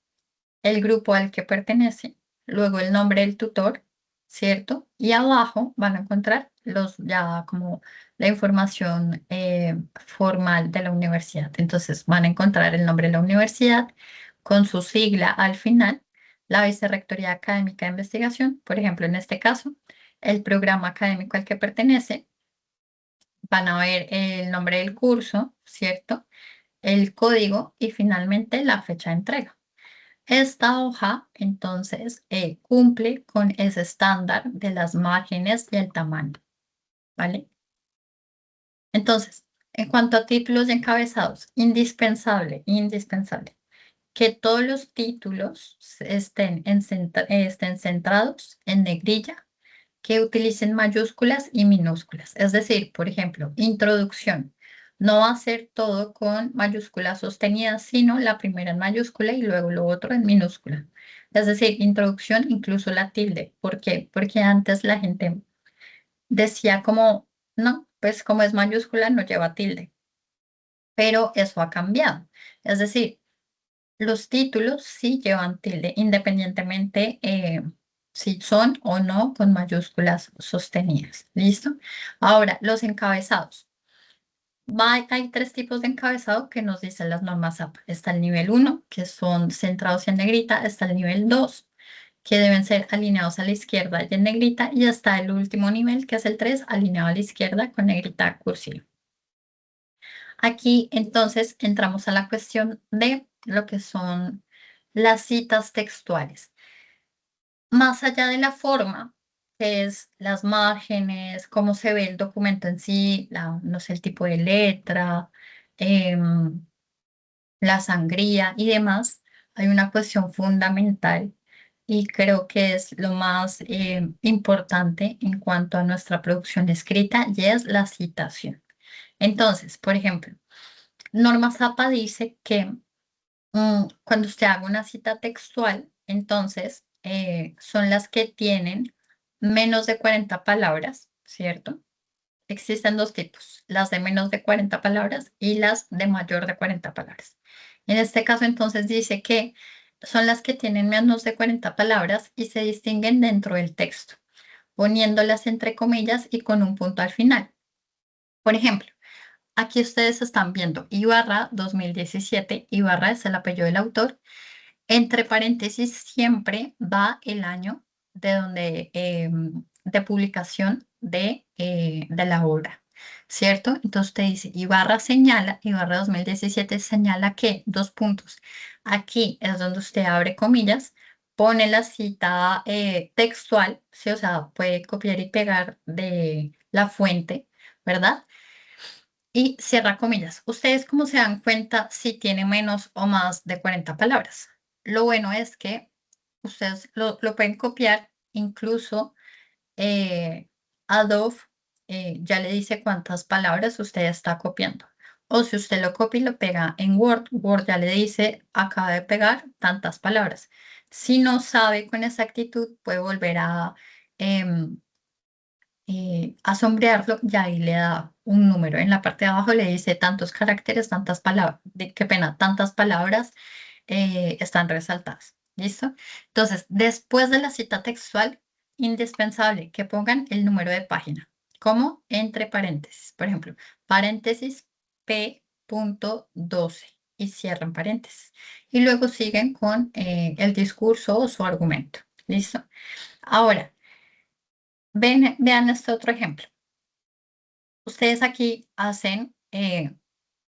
el grupo al que pertenece, luego el nombre del tutor, ¿cierto? Y abajo van a encontrar los ya como la información formal de la universidad. Entonces van a encontrar el nombre de la universidad con su sigla al final, la Vicerrectoría Académica de Investigación, por ejemplo, en este caso, el programa académico al que pertenece, van a ver el nombre del curso, ¿cierto? El código y finalmente la fecha de entrega. Esta hoja, entonces, cumple con ese estándar de las márgenes y el tamaño, ¿vale? Entonces, en cuanto a títulos y encabezados, indispensable, que todos los títulos estén centrados en negrilla, que utilicen mayúsculas y minúsculas. Es decir, por ejemplo, introducción. No va a ser todo con mayúsculas sostenidas, sino la primera en mayúscula y luego lo otro en minúscula. Es decir, introducción, incluso la tilde. ¿Por qué? Porque antes la gente decía como, no, pues como es mayúscula no lleva tilde. Pero eso ha cambiado. Es decir, los títulos sí llevan tilde, independientemente si son o no con mayúsculas sostenidas. ¿Listo? Ahora, los encabezados. Hay tres tipos de encabezado que nos dicen las normas APA. Está el nivel 1, que son centrados en negrita. Está el nivel 2, que deben ser alineados a la izquierda y en negrita. Y está el último nivel, que es el 3, alineado a la izquierda con negrita cursiva. Aquí entonces entramos a la cuestión de lo que son las citas textuales. Más allá de la forma, que es las márgenes, cómo se ve el documento en sí, no sé, el tipo de letra, em, la sangría y demás, hay una cuestión fundamental y creo que es lo más importante en cuanto a nuestra producción escrita y es la citación. Entonces, por ejemplo, Norma Zapa dice que cuando usted haga una cita textual, entonces son las que tienen menos de 40 palabras, ¿cierto? Existen dos tipos, las de menos de 40 palabras y las de mayor de 40 palabras. En este caso, entonces, dice que son las que tienen menos de 40 palabras y se distinguen dentro del texto, poniéndolas entre comillas y con un punto al final. Por ejemplo, aquí ustedes están viendo Ibarra 2017, Ibarra es el apellido del autor, entre paréntesis siempre va el año de donde de publicación de la obra, ¿cierto? Entonces usted dice, Ibarra 2017 señala que, dos puntos, aquí es donde usted abre comillas, pone la cita textual, ¿sí? O sea, puede copiar y pegar de la fuente, ¿verdad? Y cierra comillas. Ustedes, ¿cómo se dan cuenta si tiene menos o más de 40 palabras? Lo bueno es que ustedes lo pueden copiar, incluso Adobe ya le dice cuántas palabras usted está copiando. O si usted lo copia y lo pega en Word, Word ya le dice, acaba de pegar tantas palabras. Si no sabe con exactitud, puede volver em, a sombrearlo y ahí le da un número. En la parte de abajo le dice tantos caracteres, tantas palabras, qué pena, tantas palabras están resaltadas. ¿Listo? Entonces, después de la cita textual, indispensable que pongan el número de página, como entre paréntesis. Por ejemplo, paréntesis P.12 y cierran paréntesis. Y luego siguen con el discurso o su argumento. ¿Listo? Ahora, vean este otro ejemplo. Ustedes aquí hacen,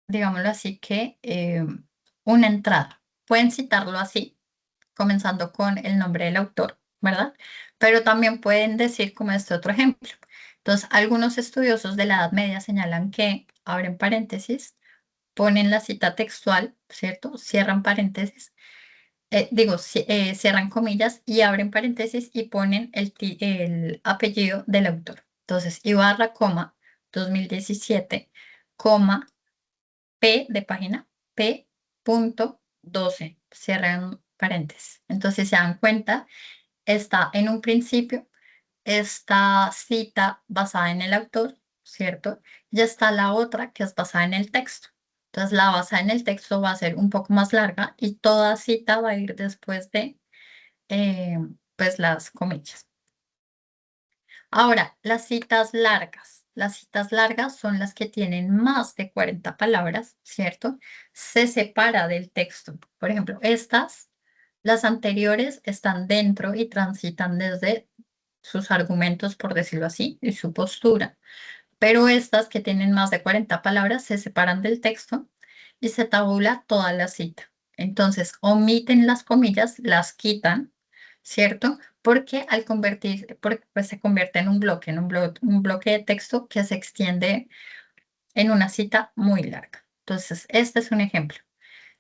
digámoslo así, que una entrada. Pueden citarlo así, comenzando con el nombre del autor, ¿verdad? Pero también pueden decir como este otro ejemplo. Entonces, algunos estudiosos de la Edad Media señalan que abren paréntesis, ponen la cita textual, ¿cierto? Cierran paréntesis, cierran comillas y abren paréntesis y ponen el apellido del autor. Entonces, Ibarra, 2017, P de página, P.12, cierran paréntesis. Entonces, se dan cuenta, está en un principio esta cita basada en el autor, ¿cierto? Ya está la otra que es basada en el texto. Entonces, la basada en el texto va a ser un poco más larga y toda cita va a ir después de, eh, pues, las comillas. Ahora, las citas largas. Las citas largas son las que tienen más de 40 palabras, ¿cierto? Se separa del texto. Por ejemplo, las anteriores, están dentro y transitan desde sus argumentos, por decirlo así, y su postura. Pero estas que tienen más de 40 palabras se separan del texto y se tabula toda la cita. Entonces, omiten las comillas, las quitan, ¿cierto? Porque pues, se convierte en un bloque, un bloque de texto que se extiende en una cita muy larga. Entonces, este es un ejemplo.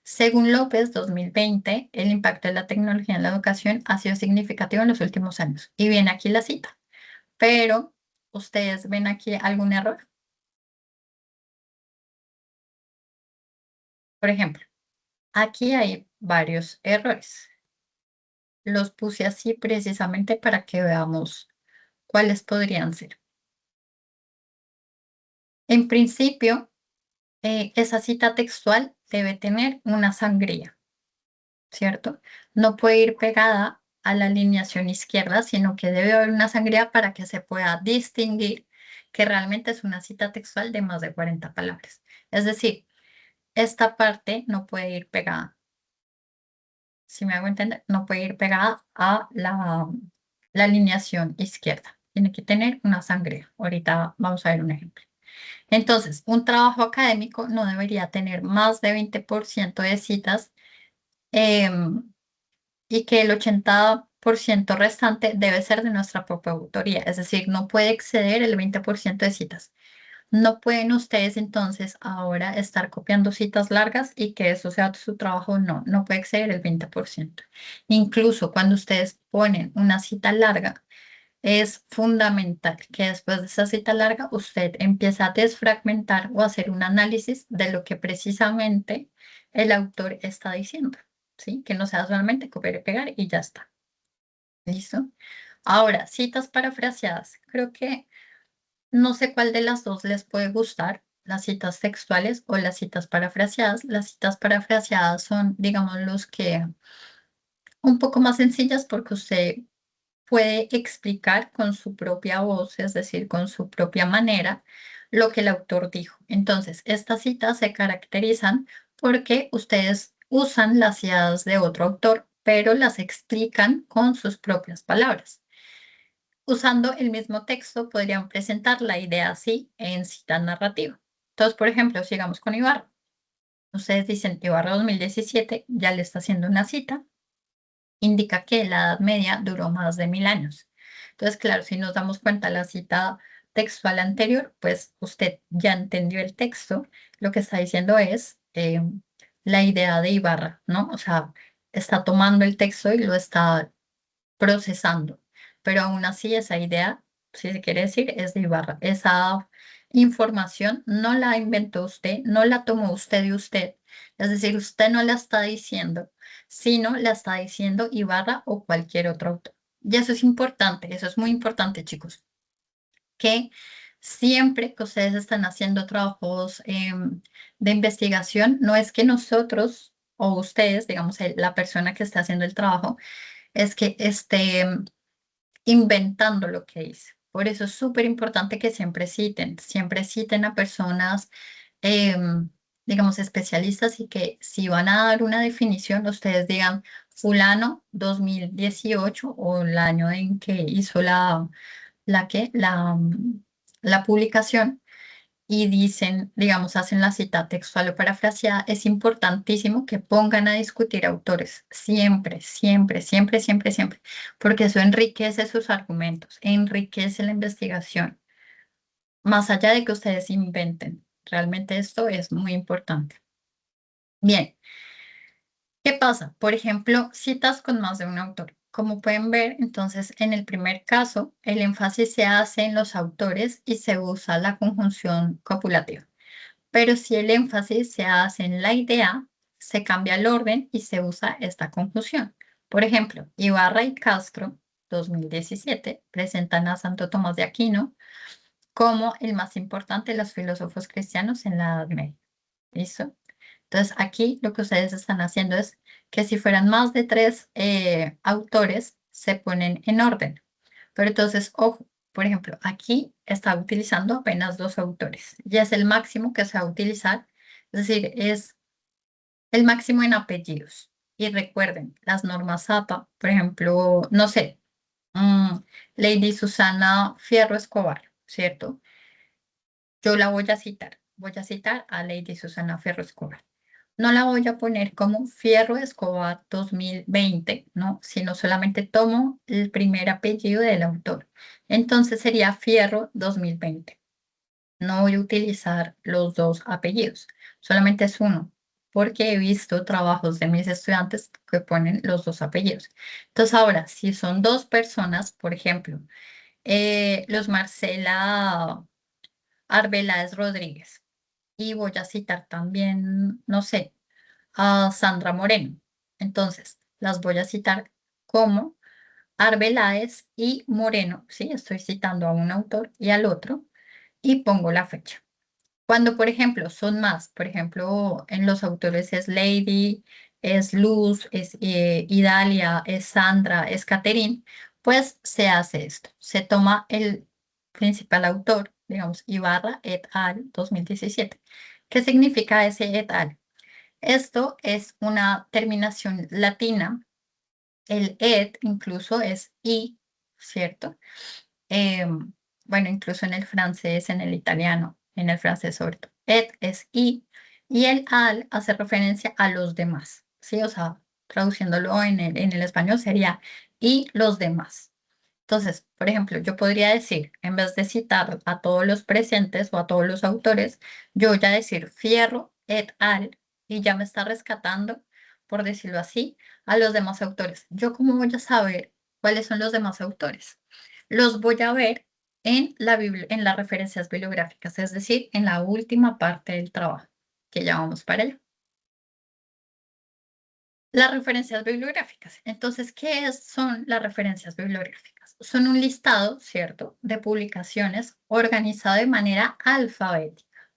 Según López, 2020, el impacto de la tecnología en la educación ha sido significativo en los últimos años. Y viene aquí la cita. Pero, ¿ustedes ven aquí algún error? Por ejemplo, aquí hay varios errores. Los puse así precisamente para que veamos cuáles podrían ser. En principio, esa cita textual debe tener una sangría, ¿cierto? No puede ir pegada a la alineación izquierda, sino que debe haber una sangría para que se pueda distinguir que realmente es una cita textual de más de 40 palabras. Es decir, esta parte no puede ir pegada. Si me hago entender, no puede ir pegada a la alineación izquierda. Tiene que tener una sangría. Ahorita vamos a ver un ejemplo. Entonces, un trabajo académico no debería tener más de 20% de citas, em, y que el 80% restante debe ser de nuestra propia autoría. Es decir, no puede exceder el 20% de citas. No pueden ustedes entonces ahora estar copiando citas largas y que eso sea su trabajo. No, no puede exceder el 20%. Incluso cuando ustedes ponen una cita larga, es fundamental que después de esa cita larga usted empiece a desfragmentar o hacer un análisis de lo que precisamente el autor está diciendo, ¿sí? Que no sea solamente copiar y pegar y ya está. ¿Listo? Ahora, citas parafraseadas. Creo que no sé cuál de las dos les puede gustar, las citas textuales o las citas parafraseadas. Las citas parafraseadas son, digamos, los que un poco más sencillas porque usted puede explicar con su propia voz, es decir, con su propia manera, lo que el autor dijo. Entonces, estas citas se caracterizan porque ustedes usan las ideas de otro autor, pero las explican con sus propias palabras. Usando el mismo texto, podrían presentar la idea así en cita narrativa. Entonces, por ejemplo, sigamos con Ibarra. Ustedes dicen Ibarra 2017, ya le está haciendo una cita, indica que la Edad Media duró más de 1000 años. Entonces, claro, si nos damos cuenta la cita textual anterior, pues usted ya entendió el texto. Lo que está diciendo es la idea de Ibarra, ¿no? O sea, está tomando el texto y lo está procesando, pero aún así esa idea, si se quiere decir, es de Ibarra. Esa información no la inventó usted, no la tomó usted de usted. Es decir, usted no la está diciendo, sino la está diciendo Ibarra o cualquier otro autor. Y eso es importante, eso es muy importante, chicos, que siempre que ustedes están haciendo trabajos de investigación, no es que nosotros o ustedes, digamos, la persona que está haciendo el trabajo, es que esté inventando lo que dice. Por eso es súper importante que siempre citen a personas, digamos, especialistas y que si van a dar una definición, ustedes digan fulano 2018 o el año en que hizo la publicación y dicen, digamos, hacen la cita textual o parafraseada, es importantísimo que pongan a discutir autores, siempre, siempre, siempre, siempre, siempre, porque eso enriquece sus argumentos, enriquece la investigación. más allá de que ustedes inventen. Realmente esto es muy importante. Bien, ¿qué pasa? Por ejemplo, citas con más de un autor. Como pueden ver, entonces, en el primer caso, el énfasis se hace en los autores y se usa la conjunción copulativa. Pero si el énfasis se hace en la idea, se cambia el orden y se usa esta conjunción. Por ejemplo, Ibarra y Castro, 2017, presentan a Santo Tomás de Aquino como el más importante de los filósofos cristianos en la Edad Media. ¿Listo? Entonces, aquí lo que ustedes están haciendo es que si fueran más de 3 autores, se ponen en orden. Pero entonces, ojo, por ejemplo, aquí está utilizando apenas 2 autores. Ya es el máximo que se va a utilizar, es decir, es el máximo en apellidos. Y recuerden, las normas APA, por ejemplo, no sé, mm, Lady Susana Fierro Escobar, ¿cierto? Yo la voy a citar a Lady Susana Fierro Escobar. No la voy a poner como Fierro Escobar 2020, ¿no? Sino solamente tomo el primer apellido del autor. Entonces sería Fierro 2020. No voy a utilizar los dos apellidos, solamente es uno, porque he visto trabajos de mis estudiantes que ponen los dos apellidos. Entonces ahora, si son dos personas, por ejemplo, los Marcela Arbeláez Rodríguez, y voy a citar también, no sé, a Sandra Moreno. Entonces, las voy a citar como Arbeláez y Moreno, ¿sí? Estoy citando a un autor y al otro y pongo la fecha. Cuando, por ejemplo, son más, por ejemplo, en los autores es Lady, es Luz, es Idalia, es Sandra, es Catherine, pues se hace esto. Se toma el principal autor, digamos, Ibarra et al. 2017. ¿Qué significa ese et al? Esto es una terminación latina. El et incluso es i, ¿cierto? Bueno, incluso en el francés, en el italiano, en el francés sobre todo. Et es y el al hace referencia a los demás, ¿sí? O sea, traduciéndolo en el español sería y los demás. Entonces, por ejemplo, yo podría decir, en vez de citar a todos los presentes o a todos los autores, yo voy a decir Fierro et al. Y ya me está rescatando, por decirlo así, a los demás autores. ¿Yo cómo voy a saber cuáles son los demás autores? Los voy a ver en las referencias bibliográficas, es decir, en la última parte del trabajo, que ya vamos para allá. Las referencias bibliográficas. Entonces, son las referencias bibliográficas? Son un listado, ¿cierto?, de publicaciones organizado de manera alfabética.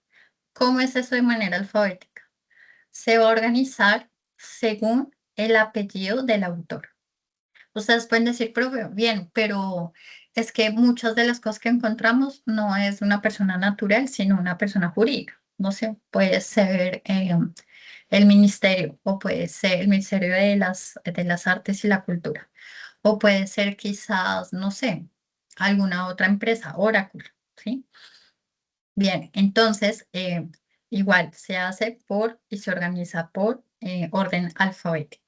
¿Cómo es eso de manera alfabética? Se va a organizar según el apellido del autor. Ustedes pueden decir, profe, bien, pero es que muchas de las cosas que encontramos no es una persona natural, sino una persona jurídica. No sé, puede ser el ministerio o puede ser el Ministerio de las Artes y la Cultura o puede ser quizás, no sé, alguna otra empresa, Oracle, ¿sí? Bien, entonces, igual se hace y se organiza por orden alfabético.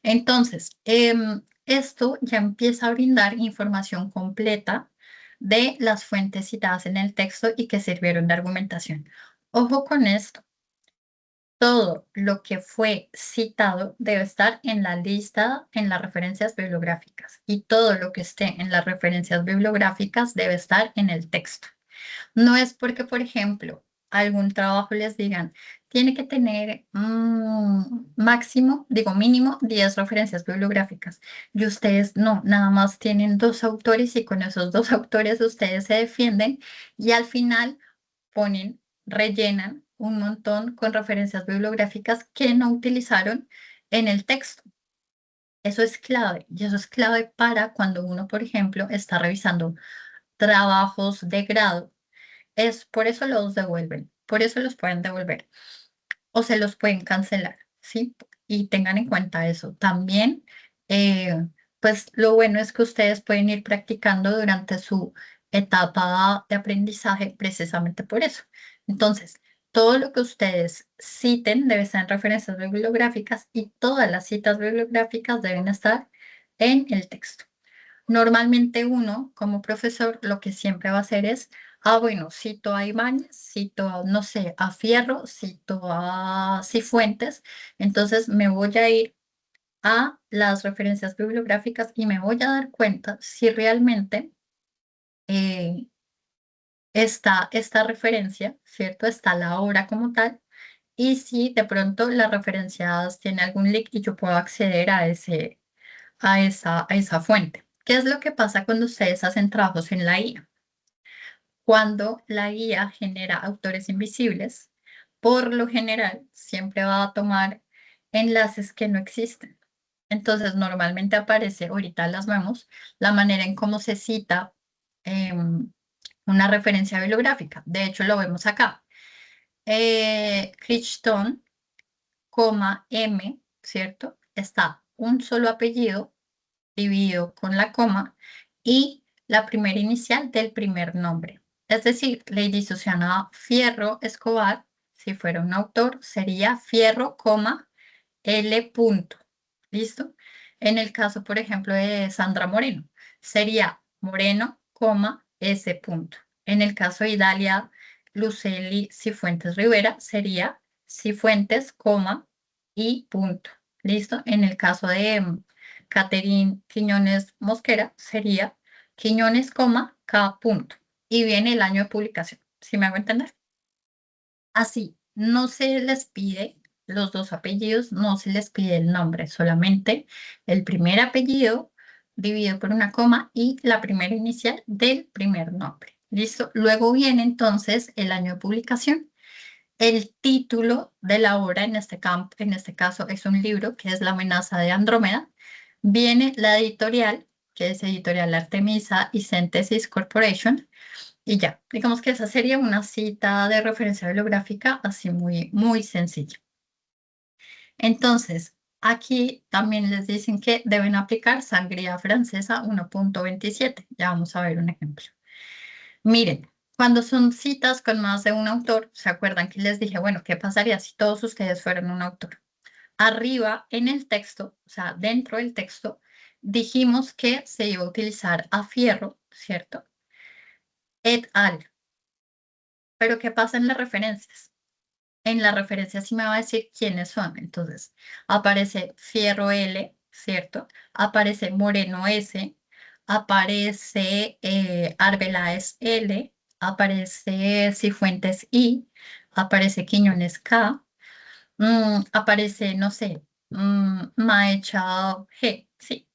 Entonces, esto ya empieza a brindar información completa de las fuentes citadas en el texto y que sirvieron de argumentación. Ojo con esto, todo lo que fue citado debe estar en la lista, en las referencias bibliográficas, y todo lo que esté en las referencias bibliográficas debe estar en el texto. No es porque, por ejemplo, algún trabajo les digan, tiene que tener máximo, digo mínimo, 10 referencias bibliográficas. Y ustedes no, nada más tienen 2 autores y con esos 2 autores ustedes se defienden y al final rellenan un montón con referencias bibliográficas que no utilizaron en el texto. Eso es clave y eso es clave para cuando uno, por ejemplo, está revisando trabajos de grado. Es por eso los devuelven, por eso los pueden devolver o se los pueden cancelar, ¿sí? Y tengan en cuenta eso. También, pues lo bueno es que ustedes pueden ir practicando durante su etapa de aprendizaje precisamente por eso. Entonces, todo lo que ustedes citen debe estar en referencias bibliográficas y todas las citas bibliográficas deben estar en el texto. Normalmente uno, como profesor, lo que siempre va a hacer es Bueno, cito a Ibáñez, cito a, no sé, a Fierro, cito a Cifuentes, entonces me voy a ir a las referencias bibliográficas y me voy a dar cuenta si realmente eh, está esta referencia, ¿cierto? Está la obra como tal, y si de pronto las referenciadas tiene algún link y yo puedo acceder a esa fuente. ¿Qué es lo que pasa cuando ustedes hacen trabajos en la IA? Cuando la guía genera autores invisibles, por lo general siempre va a tomar enlaces que no existen. Entonces, normalmente aparece, ahorita las vemos, la manera en cómo se cita em, una referencia bibliográfica. De hecho, lo vemos acá. Crichton, M, ¿cierto? Está un solo apellido dividido con la coma y la primera inicial del primer nombre. Es decir, Lady Susana Fierro Escobar, si fuera un autor, sería Fierro, L. punto. ¿Listo? En el caso, por ejemplo, de Sandra Moreno, sería Moreno, S. punto. En el caso de Idalia Luceli Cifuentes Rivera, sería Cifuentes, y punto. ¿Listo? En el caso de Catherine Quiñones Mosquera, sería Quiñones, K. punto. Y viene el año de publicación. ¿Sí me hago entender? Así, no se les pide los dos apellidos, no se les pide el nombre, solamente el primer apellido dividido por una coma y la primera inicial del primer nombre. ¿Listo? Luego viene entonces el año de publicación. El título de la obra en en este caso es un libro que es La amenaza de Andrómeda. Viene la editorial, que es Editorial Artemisa y Síntesis Corporation, y ya, digamos que esa sería una cita de referencia bibliográfica así muy, muy sencilla. Entonces, aquí también les dicen que deben aplicar sangría francesa 1.27. Ya vamos a ver un ejemplo. Miren, cuando son citas con más de un autor, ¿se acuerdan que les dije, bueno, qué pasaría si todos ustedes fueran un autor? Arriba en el texto, o sea, dentro del texto, dijimos que se iba a utilizar a Fierro, ¿cierto? Et al. Pero ¿qué pasa en las referencias? En la referencia sí me va a decir quiénes son. Entonces, aparece Fierro L, ¿cierto? Aparece Moreno S, aparece Arbeláez L, aparece Cifuentes I, aparece Quiñones K, aparece, no sé, Maecha G, sí.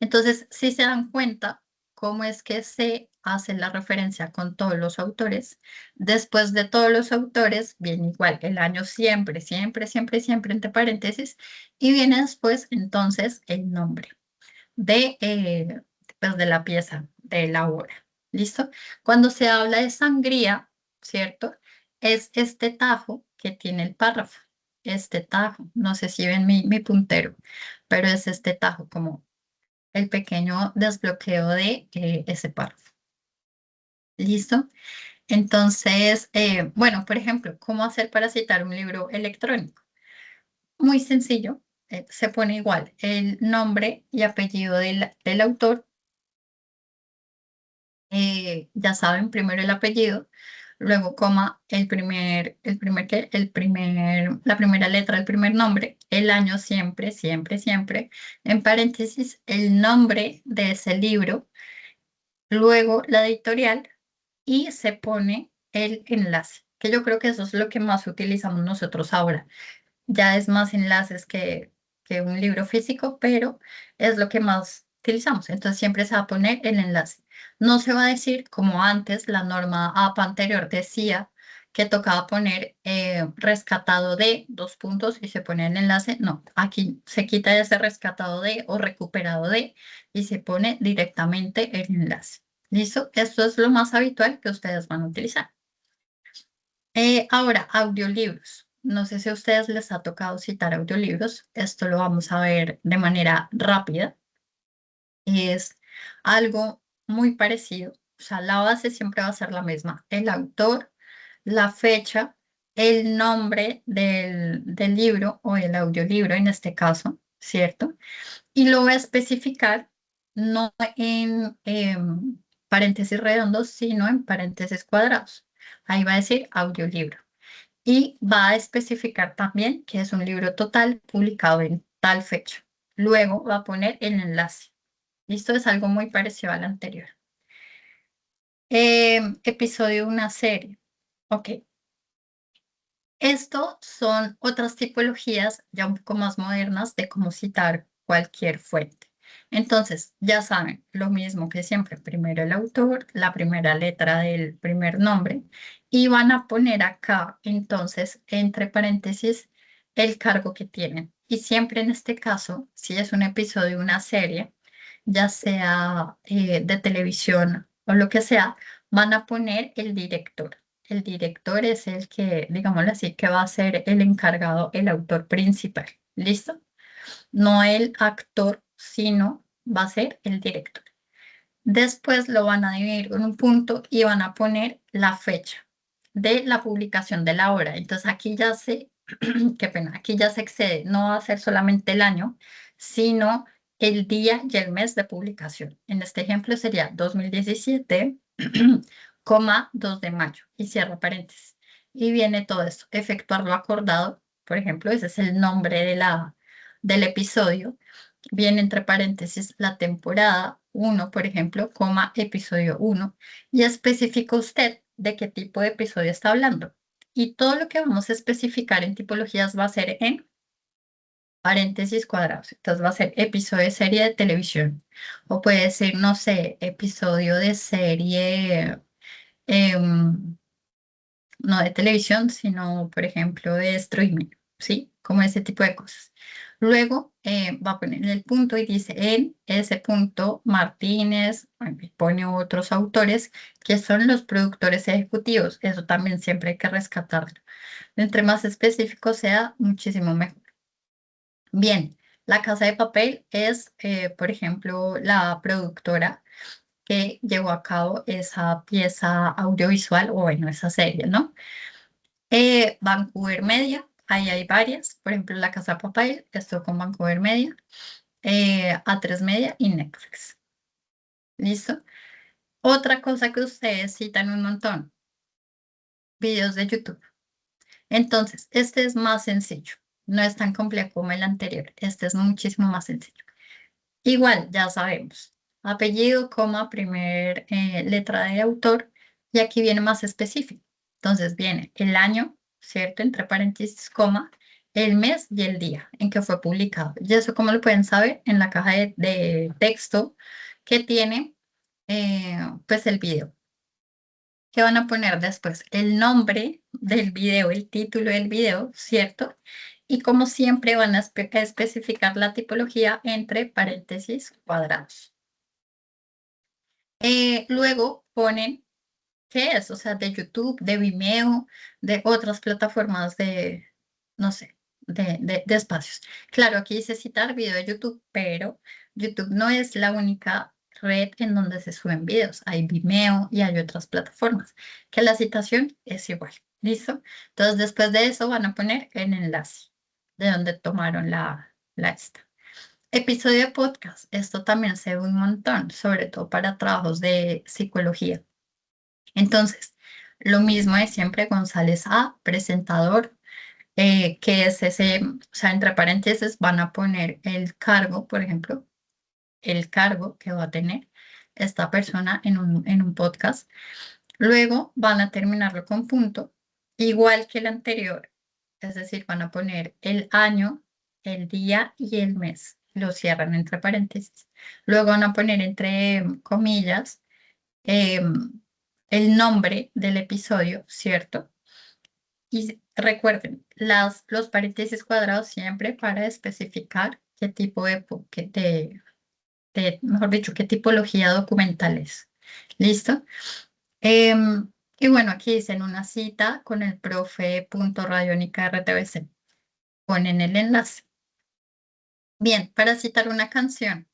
Entonces, si se dan cuenta cómo es que se hace la referencia con todos los autores, después de todos los autores viene igual el año siempre, siempre, siempre, siempre entre paréntesis, y viene después entonces el nombre pues, de la pieza, de la obra. ¿Listo? Cuando se habla de sangría, ¿cierto? Es este tajo que tiene el párrafo. Este tajo, no sé si ven mi puntero, pero es este tajo como el pequeño desbloqueo de ese párrafo. ¿Listo? Entonces, bueno, por ejemplo, ¿cómo hacer para citar un libro electrónico? Muy sencillo. Se pone igual el nombre y apellido del autor. Ya saben, primero el apellido, luego coma la primera letra del primer nombre, el año siempre, siempre, siempre, en paréntesis, el nombre de ese libro, luego la editorial y se pone el enlace, que yo creo que eso es lo que más utilizamos nosotros ahora. Ya es más enlaces que un libro físico, pero es lo que más utilizamos. Entonces siempre se va a poner el enlace. No se va a decir como antes, la norma APA anterior decía que tocaba poner rescatado de dos puntos y se pone el enlace. No, aquí se quita ese rescatado de o recuperado de y se pone directamente el enlace. ¿Listo? Esto es lo más habitual que ustedes van a utilizar. Ahora, audiolibros. No sé si a ustedes les ha tocado citar audiolibros. Esto lo vamos a ver de manera rápida. Es algo muy parecido. O sea, la base siempre va a ser la misma. El autor, la fecha, el nombre del libro o el audiolibro en este caso, ¿cierto? Y lo voy a especificar no en paréntesis redondos, sino en paréntesis cuadrados. Ahí va a decir audiolibro. Y va a especificar también que es un libro total publicado en tal fecha. Luego va a poner el enlace. Esto es algo muy parecido al anterior. Episodio de una serie. Ok. Esto son otras tipologías ya un poco más modernas de cómo citar cualquier fuente. Entonces, ya saben, lo mismo que siempre, primero el autor, la primera letra del primer nombre, y van a poner acá, entonces, entre paréntesis, el cargo que tienen. Y siempre en este caso, si es un episodio de una serie, ya sea de televisión o lo que sea, van a poner el director. El director es el que, digámoslo así, que va a ser el encargado, el autor principal. ¿Listo? No el actor, sino va a ser el director. Después lo van a dividir con un punto y van a poner la fecha de la publicación de la obra. Entonces aquí ya se, qué pena, aquí ya se excede. No va a ser solamente el año, sino el día y el mes de publicación. En este ejemplo sería 2017, 2 de mayo y cierra paréntesis. Y viene todo esto, efectuar lo acordado, por ejemplo, ese es el nombre del episodio. Viene entre paréntesis la temporada 1, por ejemplo, episodio 1, y especifica usted de qué tipo de episodio está hablando. Y todo lo que vamos a especificar en tipologías va a ser en paréntesis cuadrados. Entonces va a ser episodio de serie de televisión. O puede ser, no sé, episodio de serie, em, no de televisión, sino, por ejemplo, de streaming, ¿sí? Como ese tipo de cosas. Luego va a poner el punto y dice en ese punto Martínez, bueno, y pone otros autores que son los productores ejecutivos. Eso también siempre hay que rescatarlo. Entre más específico sea, muchísimo mejor. Bien, La Casa de Papel es, por ejemplo, la productora que llevó a cabo esa pieza audiovisual o bueno, esa serie, ¿no? Vancouver Media, ahí hay varias, por ejemplo, La Casa de Papel, esto con Vancouver Media, A3 Media y Netflix. ¿Listo? Otra cosa que ustedes citan un montón, videos de YouTube. Entonces, este es más sencillo, no es tan complejo como el anterior, este es muchísimo más sencillo. Igual, ya sabemos, apellido, coma, primer letra de autor, y aquí viene más específico. Entonces viene el año, ¿cierto? Entre paréntesis, coma, el mes y el día en que fue publicado. Y eso, como lo pueden saber, en la caja de texto que tiene, pues el video. ¿Qué van a poner después? El nombre del video, el título del video, ¿cierto? Y como siempre van a especificar la tipología entre paréntesis cuadrados. Luego ponen qué es, o sea, de YouTube, de Vimeo, de otras plataformas de, no sé, de espacios. Claro, aquí dice citar video de YouTube, pero YouTube no es la única red en donde se suben videos. Hay Vimeo y hay otras plataformas, que la citación es igual. ¿Listo? Entonces, después de eso van a poner el enlace de donde tomaron la esta. Episodio de podcast. Esto también se ve un montón, sobre todo para trabajos de psicología. Entonces, lo mismo es siempre González A, presentador, que es ese, o sea, entre paréntesis van a poner el cargo, por ejemplo, el cargo que va a tener esta persona en un podcast. Luego van a terminarlo con punto, igual que el anterior, es decir, van a poner el año, el día y el mes. Lo cierran entre paréntesis. Luego van a poner entre comillas el nombre del episodio, ¿cierto? Y recuerden, los paréntesis cuadrados siempre para especificar qué tipo mejor dicho, qué tipología documental es. ¿Listo? Y bueno, aquí dicen una cita con el profe.radiónica RTBC. Ponen el enlace. Bien, para citar una canción,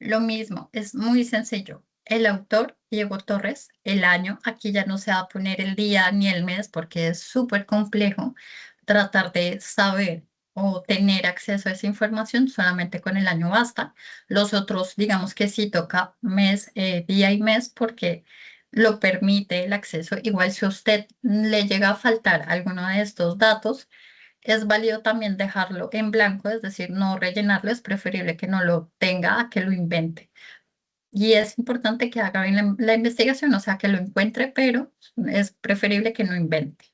lo mismo, es muy sencillo. El autor, Diego Torres, el año, aquí ya no se va a poner el día ni el mes porque es súper complejo tratar de saber o tener acceso a esa información, solamente con el año basta. Los otros, digamos que sí toca mes, día y mes, porque lo permite el acceso. Igual si a usted le llega a faltar alguno de estos datos, es válido también dejarlo en blanco, es decir, no rellenarlo, es preferible que no lo tenga a que lo invente. Y es importante que haga bien la investigación, o sea, que lo encuentre, pero es preferible que no invente.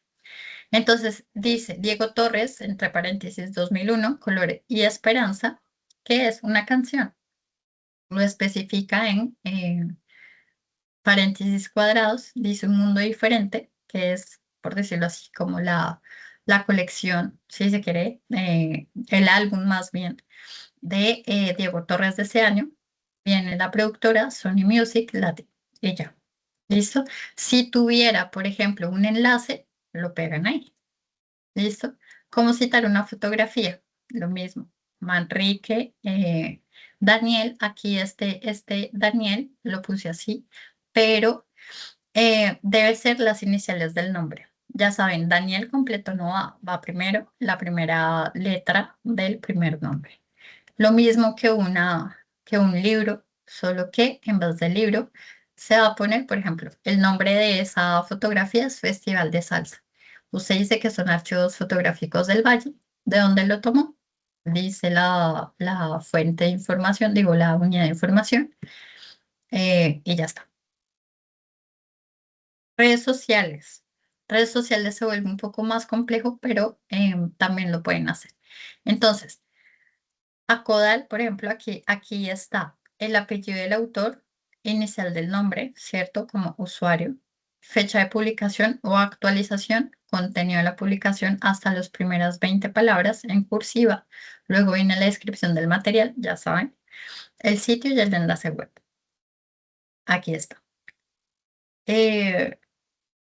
Entonces dice Diego Torres, entre paréntesis 2001, Color y Esperanza, que es una canción. Lo especifica en paréntesis cuadrados, dice Un Mundo Diferente, que es, por decirlo así, como la colección, si se quiere, el álbum más bien, de Diego Torres de ese año. Viene la productora Sony Music Latin. Y ya. ¿Listo? Si tuviera, por ejemplo, un enlace, lo pegan ahí. ¿Listo? ¿Cómo citar una fotografía? Lo mismo. Manrique, Daniel, aquí este Daniel lo puse así, pero debe ser las iniciales del nombre. Ya saben, Daniel completo no va primero, la primera letra del primer nombre. Lo mismo que un libro, solo que en vez del libro se va a poner, por ejemplo, el nombre de esa fotografía es Festival de Salsa. Usted dice que son archivos fotográficos del Valle. ¿De dónde lo tomó? Dice la fuente de información, digo, la unidad de información, y ya está. Redes sociales. Redes sociales se vuelve un poco más complejo, pero también lo pueden hacer. Entonces, Acodal, por ejemplo, aquí está el apellido del autor, inicial del nombre, ¿cierto? Como usuario, fecha de publicación o actualización, contenido de la publicación hasta las primeras 20 palabras en cursiva. Luego viene la descripción del material, ya saben, el sitio y el enlace web. Aquí está. Eh,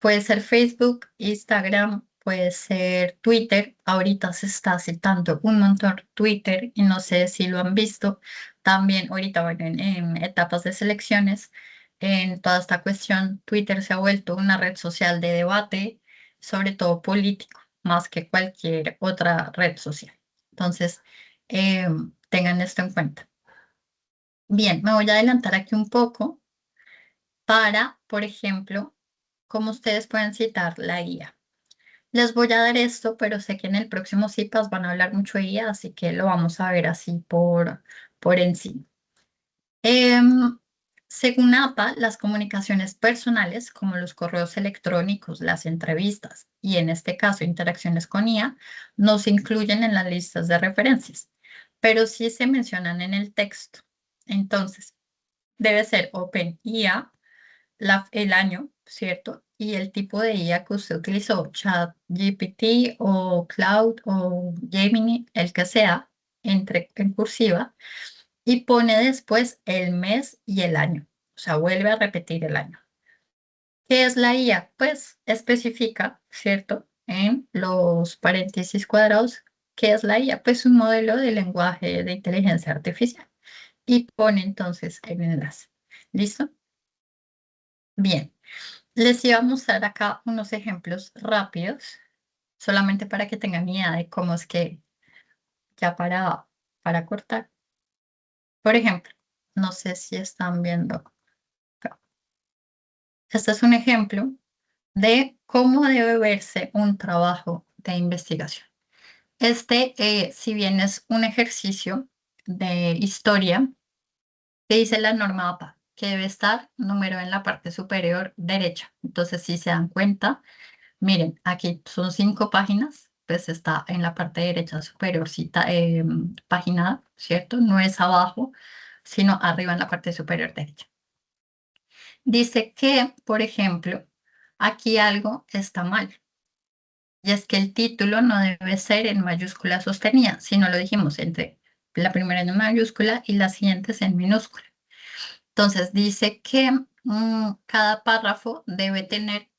Puede ser Facebook, Instagram, puede ser Twitter. Ahorita se está citando un montón Twitter y no sé si lo han visto. También ahorita van en etapas de selecciones. En toda esta cuestión, Twitter se ha vuelto una red social de debate, sobre todo político, más que cualquier otra red social. Entonces, tengan esto en cuenta. Bien, me voy a adelantar aquí un poco para, por ejemplo, cómo ustedes pueden citar la guía. Les voy a dar esto, pero sé que en el próximo CIPAS van a hablar mucho de IA, así que lo vamos a ver así por encima. Según APA, las comunicaciones personales, como los correos electrónicos, las entrevistas y en este caso interacciones con IA, no se incluyen en las listas de referencias, pero sí se mencionan en el texto. Entonces, debe ser OpenIA el año, ¿cierto? Y el tipo de IA que usted utilizó, ChatGPT o Cloud o Gemini, el que sea, en cursiva, y pone después el mes y el año. O sea, vuelve a repetir el año. ¿Qué es la IA? Pues especifica, ¿cierto? En los paréntesis cuadrados, ¿qué es la IA? Pues un modelo de lenguaje de inteligencia artificial. Y pone entonces el enlace. ¿Listo? Bien. Les iba a mostrar acá unos ejemplos rápidos, solamente para que tengan idea de cómo es que ya para cortar. Por ejemplo, no sé si están viendo acá. Este es un ejemplo de cómo debe verse un trabajo de investigación. Si bien es un ejercicio de historia, que dice la norma APA, que debe estar número en la parte superior derecha. Entonces, si se dan cuenta, miren, aquí son 5 páginas, pues está en la parte derecha superior, paginada, ¿cierto? No es abajo, sino arriba en la parte superior derecha. Dice que, por ejemplo, aquí algo está mal. Y es que el título no debe ser en mayúscula sostenida, sino lo dijimos entre la primera en mayúscula y las siguientes en minúscula. Entonces dice que cada párrafo debe tener,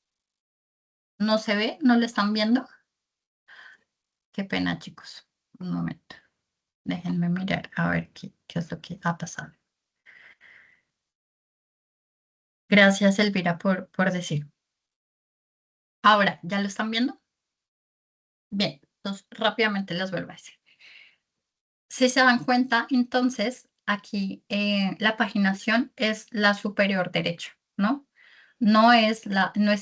¿no se ve? ¿No lo están viendo? Qué pena, chicos. Un momento. Déjenme mirar a ver qué es lo que ha pasado. Gracias, Elvira, por decir. Ahora, ¿ya lo están viendo? Bien. Entonces, rápidamente les vuelvo a decir. Si se dan cuenta, entonces, aquí la paginación es la superior derecha, ¿no? No es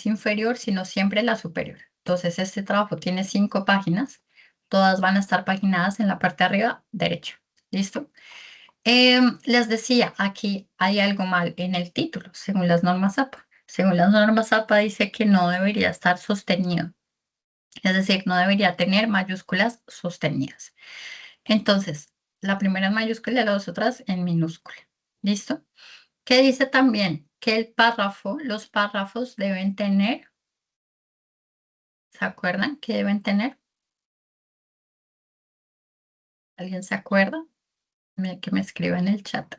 inferior, sino siempre la superior. Entonces, este trabajo tiene 5 páginas. Todas van a estar paginadas en la parte de arriba derecha. ¿Listo? Les decía, aquí hay algo mal en el título, según las normas APA. Según las normas APA dice que no debería estar sostenido. Es decir, no debería tener mayúsculas sostenidas. Entonces, la primera en mayúscula y las otras en minúscula. ¿Listo? ¿Qué dice también? Que los párrafos deben tener, ¿se acuerdan que deben tener? ¿Alguien se acuerda? Que me escriba en el chat.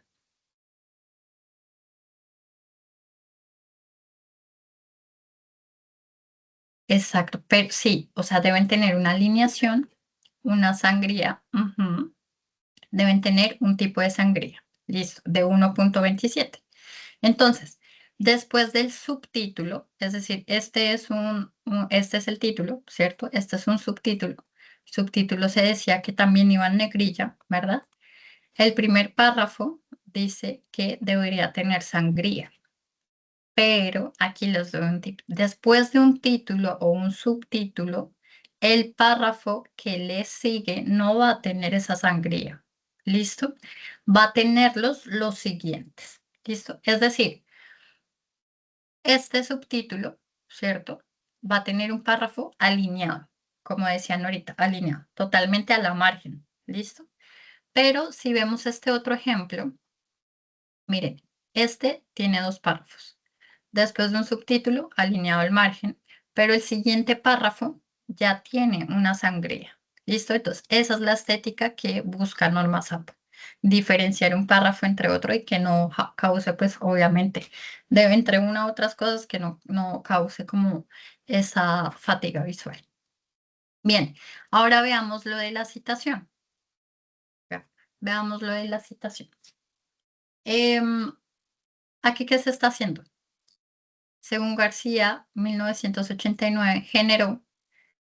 Exacto, pero sí, o sea, deben tener una alineación, una sangría, deben tener un tipo de sangría, listo, de 1.27. Entonces, después del subtítulo, es decir, este es el título, ¿cierto? Este es un subtítulo. Subtítulo se decía que también iba en negrilla, ¿verdad? El primer párrafo dice que debería tener sangría, pero aquí les doy un tip. Después de un título o un subtítulo, el párrafo que le sigue no va a tener esa sangría. ¿Listo? Va a tener los siguientes. ¿Listo? Es decir, este subtítulo, ¿cierto? Va a tener un párrafo alineado, como decían ahorita, alineado, totalmente a la margen. ¿Listo? Pero si vemos este otro ejemplo, miren, este tiene 2 párrafos. Después de un subtítulo alineado al margen, pero el siguiente párrafo ya tiene una sangría. ¿Listo? Entonces, esa es la estética que busca Norma SAP. Diferenciar un párrafo entre otro y que no cause, pues, obviamente, debe entre una u otras cosas que no cause como esa fatiga visual. Bien, ahora veamos lo de la citación. Veamos lo de la citación. ¿Aquí qué se está haciendo? Según García, 1989, generó,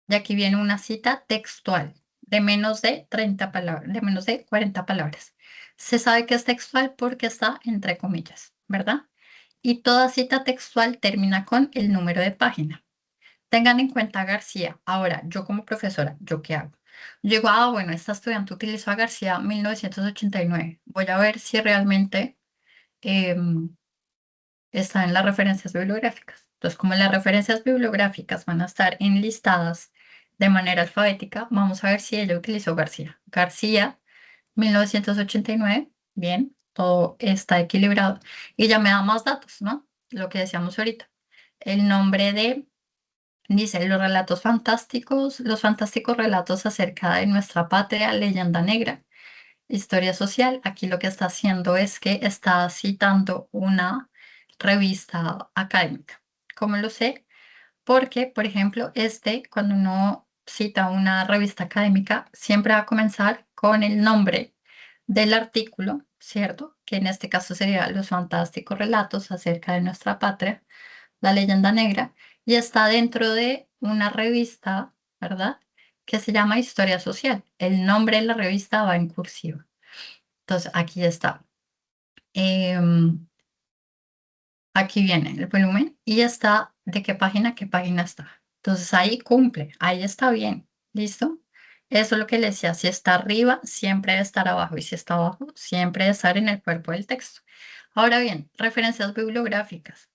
y aquí viene una cita textual de menos de 30 palabras, de menos de 40 palabras. Se sabe que es textual porque está entre comillas, ¿verdad? Y toda cita textual termina con el número de página. Tengan en cuenta a García. Ahora, yo como profesora, ¿yo qué hago? Yo digo, bueno, esta estudiante utilizó a García 1989. Voy a ver si realmente está en las referencias bibliográficas. Entonces, como las referencias bibliográficas van a estar enlistadas de manera alfabética, vamos a ver si ella utilizó García. García, 1989, bien, todo está equilibrado. Y ya me da más datos, ¿no? Lo que decíamos ahorita. El nombre dice, los fantásticos relatos acerca de nuestra patria, leyenda negra, historia social. Aquí lo que está haciendo es que está citando una revista académica. ¿Cómo lo sé? Porque, por ejemplo, cuando uno cita una revista académica, siempre va a comenzar con el nombre del artículo, ¿cierto? Que en este caso sería Los fantásticos relatos acerca de nuestra patria, la leyenda negra, y está dentro de una revista, ¿verdad? Que se llama Historia Social. El nombre de la revista va en cursiva. Entonces, aquí está. Aquí viene el volumen y ya está de qué página está. Entonces, ahí cumple, ahí está bien. ¿Listo? Eso es lo que le decía. Si está arriba, siempre debe estar abajo. Y si está abajo, siempre debe estar en el cuerpo del texto. Ahora bien, referencias bibliográficas.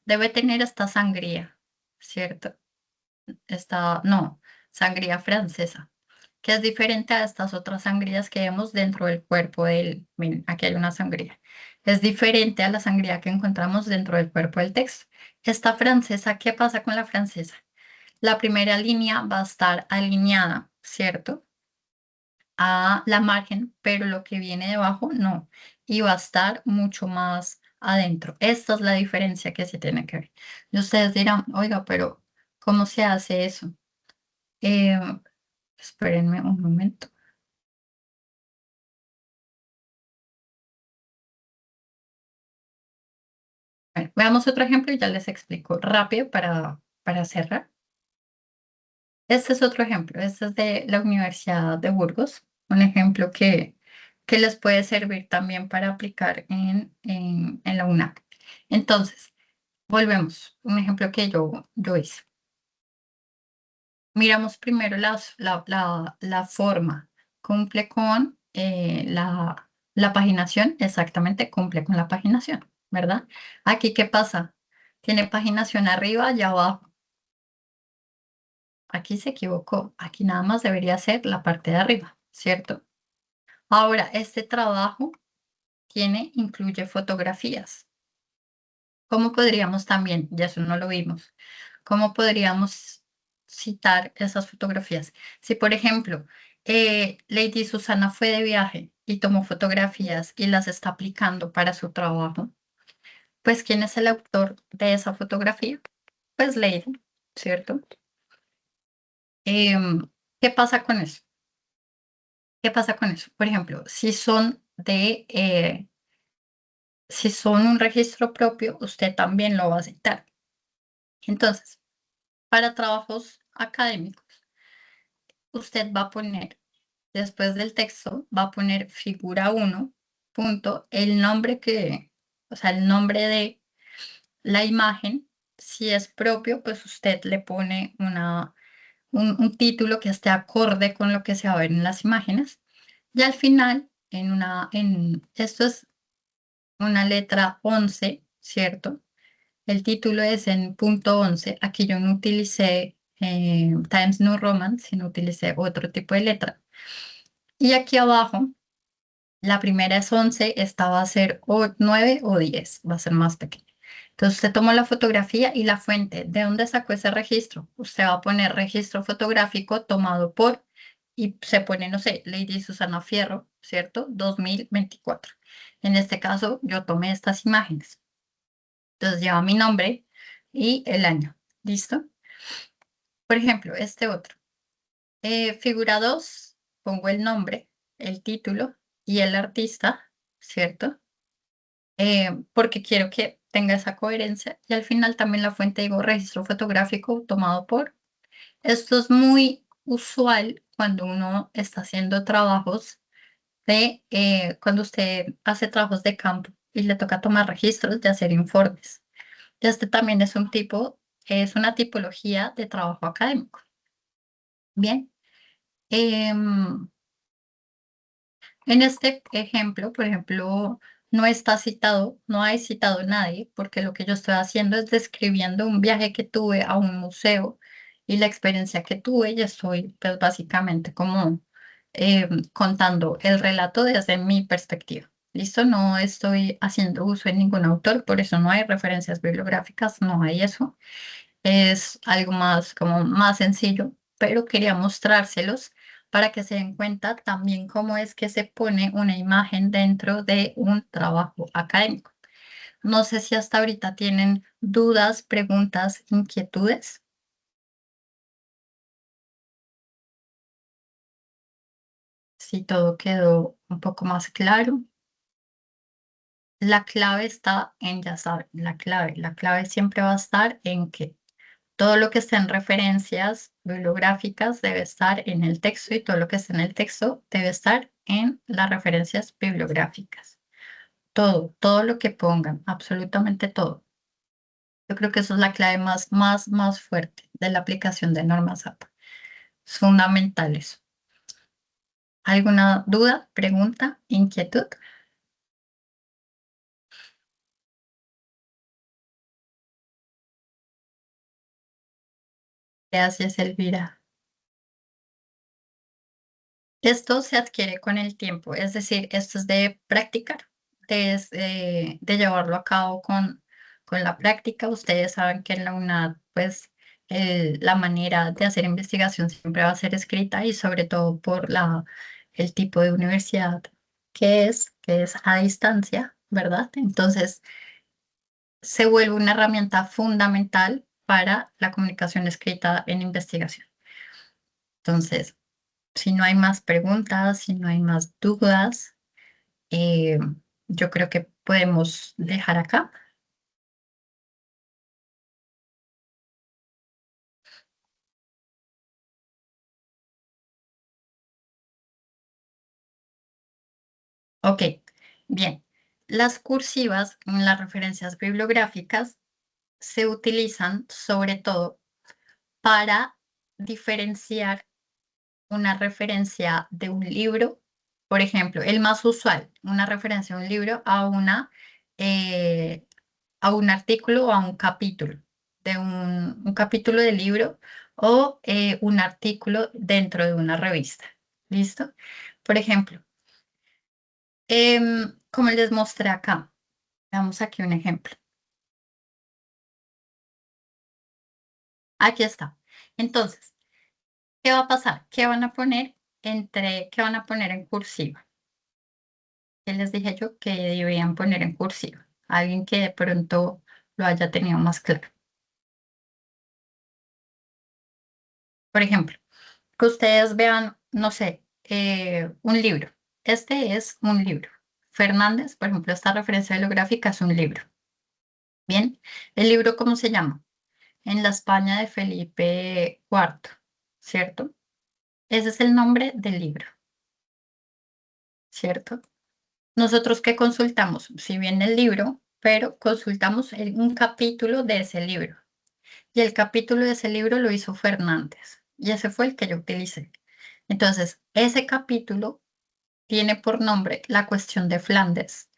Debe tener esta sangría, ¿cierto? No, sangría francesa, que es diferente a estas otras sangrías que vemos dentro del cuerpo miren, aquí hay una sangría. Es diferente a la sangría que encontramos dentro del cuerpo del texto. Esta francesa, ¿qué pasa con la francesa? La primera línea va a estar alineada, ¿cierto? A la margen, pero lo que viene debajo no. Y va a estar mucho más adentro. Esta es la diferencia que se tiene que ver. Y ustedes dirán, oiga, pero ¿cómo se hace eso? Eh, Espérenme un momento. Bueno, veamos otro ejemplo y ya les explico rápido para cerrar. Este es otro ejemplo. Este es de la Universidad de Burgos. Un ejemplo que les puede servir también para aplicar en la UNAM. Entonces, volvemos. Un ejemplo que yo hice. Miramos primero la forma. Cumple con la paginación. Exactamente, cumple con la paginación, ¿verdad? Aquí, ¿qué pasa? Tiene paginación arriba y abajo. Aquí se equivocó. Aquí nada más debería ser la parte de arriba, ¿cierto? Ahora, este trabajo incluye fotografías. ¿Cómo podríamos también, ya eso no lo vimos, cómo podríamos citar esas fotografías? Si, por ejemplo, Lady Susana fue de viaje y tomó fotografías y las está aplicando para su trabajo, pues ¿quién es el autor de esa fotografía? Pues Lady, ¿cierto? Em, ¿Qué pasa con eso? ¿Qué pasa con eso? Por ejemplo, si son un registro propio, usted también lo va a citar. Entonces, para trabajos académicos, usted va a poner, después del texto, va a poner figura 1, punto, o sea, el nombre de la imagen. Si es propio, pues usted le pone un título que esté acorde con lo que se va a ver en las imágenes. Y al final, esto es una letra 11, ¿cierto? El título es en punto 11. Aquí yo no utilicé Times New Roman, sino utilicé otro tipo de letra. Y aquí abajo, la primera es 11, esta va a ser 9 o 10, va a ser más pequeña. Entonces usted toma la fotografía y la fuente. ¿De dónde sacó ese registro? Usted va a poner registro fotográfico tomado por, y se pone, no sé, Lady Susana Fierro, ¿cierto? 2024. En este caso, yo tomé estas imágenes. Entonces lleva mi nombre y el año. ¿Listo? Por ejemplo, este otro. Figura 2, pongo el nombre, el título y el artista, ¿cierto? Porque quiero que tenga esa coherencia. Y al final también la fuente digo registro fotográfico tomado por. Esto es muy usual cuando uno está haciendo trabajos cuando usted hace trabajos de campo y le toca tomar registros de hacer informes. Este también es una tipología de trabajo académico. Bien. Em, en este ejemplo, por ejemplo, no hay citado nadie, porque lo que yo estoy haciendo es describiendo un viaje que tuve a un museo y la experiencia que tuve, y estoy pues básicamente como contando el relato desde mi perspectiva. ¿Listo? No estoy haciendo uso de ningún autor, por eso no hay referencias bibliográficas, no hay eso. Es algo más como más sencillo, pero quería mostrárselos para que se den cuenta también cómo es que se pone una imagen dentro de un trabajo académico. No sé si hasta ahorita tienen dudas, preguntas, inquietudes. Si todo quedó un poco más claro. La clave está en, ya saben, la clave siempre va a estar en que todo lo que esté en referencias bibliográficas debe estar en el texto, y todo lo que esté en el texto debe estar en las referencias bibliográficas. Todo lo que pongan, absolutamente todo. Yo creo que eso es la clave más fuerte de la aplicación de normas APA. Es fundamental eso. ¿Alguna duda, pregunta, inquietud? Gracias, Elvira. Esto se adquiere con el tiempo, es decir, esto es de practicar, de llevarlo a cabo con la práctica. Ustedes saben que en la UNAD, pues, la manera de hacer investigación siempre va a ser escrita, y sobre todo por el tipo de universidad que es a distancia, ¿verdad? Entonces, se vuelve una herramienta fundamental para la comunicación escrita en investigación. Entonces, si no hay más preguntas, si no hay más dudas, eh, yo creo que podemos dejar acá. Ok, bien. Las cursivas en las referencias bibliográficas se utilizan sobre todo para diferenciar una referencia de un libro, por ejemplo, el más usual, una referencia a un libro eh, a un artículo o a un capítulo de un capítulo del libro o un artículo dentro de una revista. ¿Listo? Por ejemplo, como les mostré acá, veamos aquí un ejemplo. Aquí está. Entonces, ¿qué va a pasar? ¿Qué van a poner en cursiva? ¿Qué les dije yo que debían poner en cursiva? Alguien que de pronto lo haya tenido más claro. Por ejemplo, que ustedes vean, no sé, un libro. Este es un libro. Fernández, por ejemplo, esta referencia bibliográfica es un libro. Bien, ¿el libro cómo se llama? En la España de Felipe IV, ¿cierto? Ese es el nombre del libro, ¿cierto? Nosotros qué consultamos, si bien el libro, pero consultamos un capítulo de ese libro. Y el capítulo de ese libro lo hizo Fernández. Y ese fue el que yo utilicé. Entonces, ese capítulo tiene por nombre La cuestión de Flandes,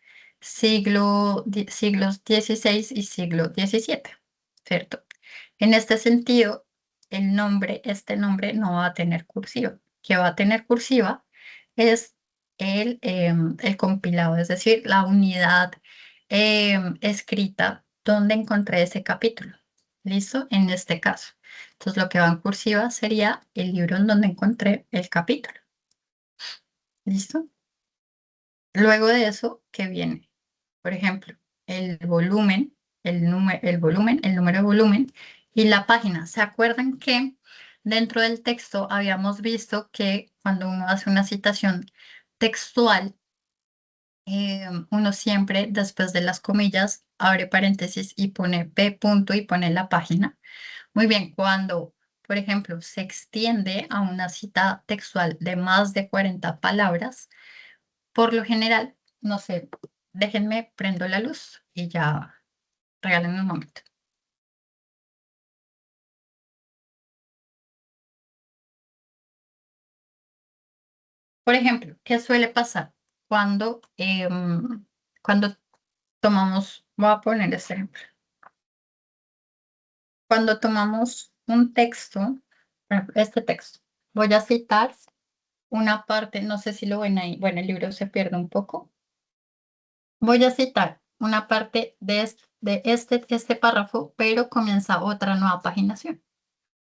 siglos XVI y siglo XVII, ¿cierto? En este sentido, este nombre no va a tener cursiva. Que va a tener cursiva es el compilado, es decir, la unidad escrita donde encontré ese capítulo. ¿Listo? En este caso. Entonces, lo que va en cursiva sería el libro en donde encontré el capítulo. ¿Listo? Luego de eso, ¿qué viene? Por ejemplo, el volumen, el número de volumen y la página. ¿Se acuerdan que dentro del texto habíamos visto que cuando uno hace una citación textual, uno siempre después de las comillas abre paréntesis y pone P punto y pone la página? Muy bien, cuando, por ejemplo, se extiende a una cita textual de más de 40 palabras, por lo general, no sé, déjenme, prendo la luz y ya, regálenme un momento. Por ejemplo, ¿qué suele pasar cuando tomamos, voy a poner este ejemplo, cuando tomamos un texto, por ejemplo, este texto, voy a citar una parte, no sé si lo ven ahí, bueno, el libro se pierde un poco. Voy a citar una parte de este párrafo, pero comienza otra nueva paginación.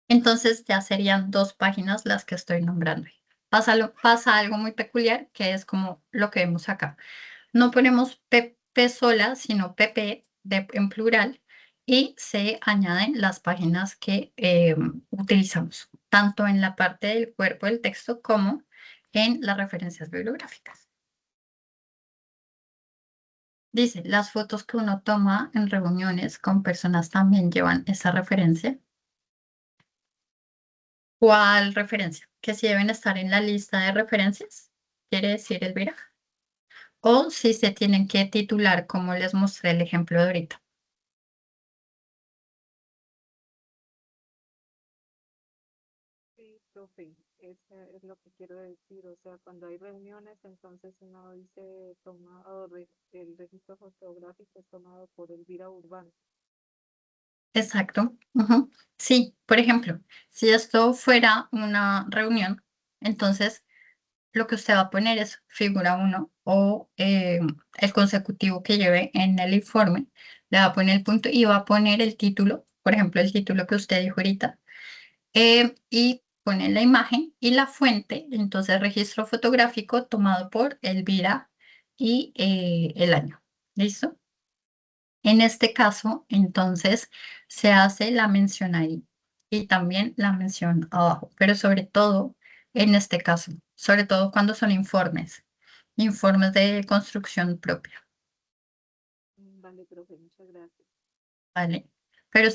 Entonces ya serían dos páginas las que estoy nombrando. Pasa algo muy peculiar que es como lo que vemos acá. No ponemos PP sola, sino PP en plural y se añaden las páginas que utilizamos, tanto en la parte del cuerpo del texto como en las referencias bibliográficas. Dice, las fotos que uno toma en reuniones con personas también llevan esa referencia. ¿Cuál referencia? Que si deben estar en la lista de referencias, quiere decir Elvira. O si se tienen que titular, como les mostré el ejemplo de ahorita. Sí, profe, eso es lo que quiero decir. O sea, cuando hay reuniones, entonces uno dice tomado, el registro fotográfico es tomado por Elvira Urbano. Exacto. Ujú. Sí, por ejemplo, si esto fuera una reunión, entonces lo que usted va a poner es figura 1 o el consecutivo que lleve en el informe, le va a poner el punto y va a poner el título, por ejemplo, el título que usted dijo ahorita, y pone la imagen y la fuente, entonces registro fotográfico tomado por Elvira y el año. ¿Listo? En este caso, entonces, se hace la mención ahí y también la mención abajo, pero sobre todo en este caso, sobre todo cuando son informes de construcción propia, Vale, profe, muchas gracias. ¿vale? Pero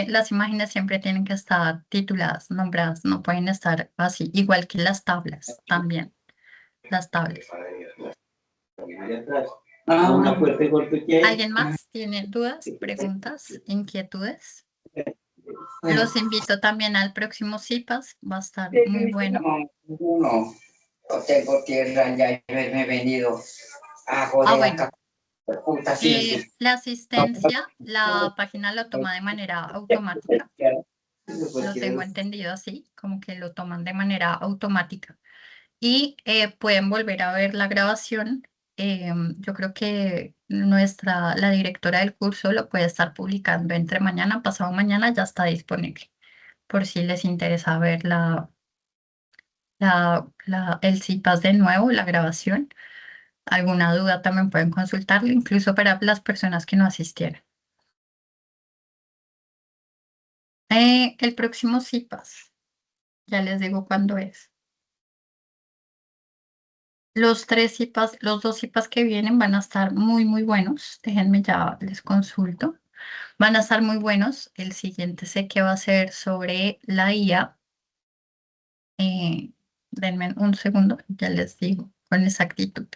las imágenes siempre tienen que estar tituladas, nombradas, no pueden estar así, igual que las tablas también, las tablas. ¿Alguien más tiene dudas, preguntas, inquietudes? Los invito también al próximo CIPAS, va a estar muy bueno. No tengo tierra, ya me he venido a joder bueno. acá. Puta, sí. La asistencia, la página lo toma de manera automática. Lo tengo entendido así, como que lo toman de manera automática. Y pueden volver a ver la grabación. Yo creo que la directora del curso lo puede estar publicando entre mañana, pasado mañana, ya está disponible. Por si les interesa ver el CIPAS de nuevo, la grabación. Alguna duda también pueden consultarlo, incluso para las personas que no asistieron. El próximo CIPAS, ya les digo cuándo es. Los dos CIPAS que vienen van a estar muy, muy buenos. Déjenme ya les consulto. Van a estar muy buenos. El siguiente sé que va a ser sobre la IA. Denme un segundo, ya les digo con exactitud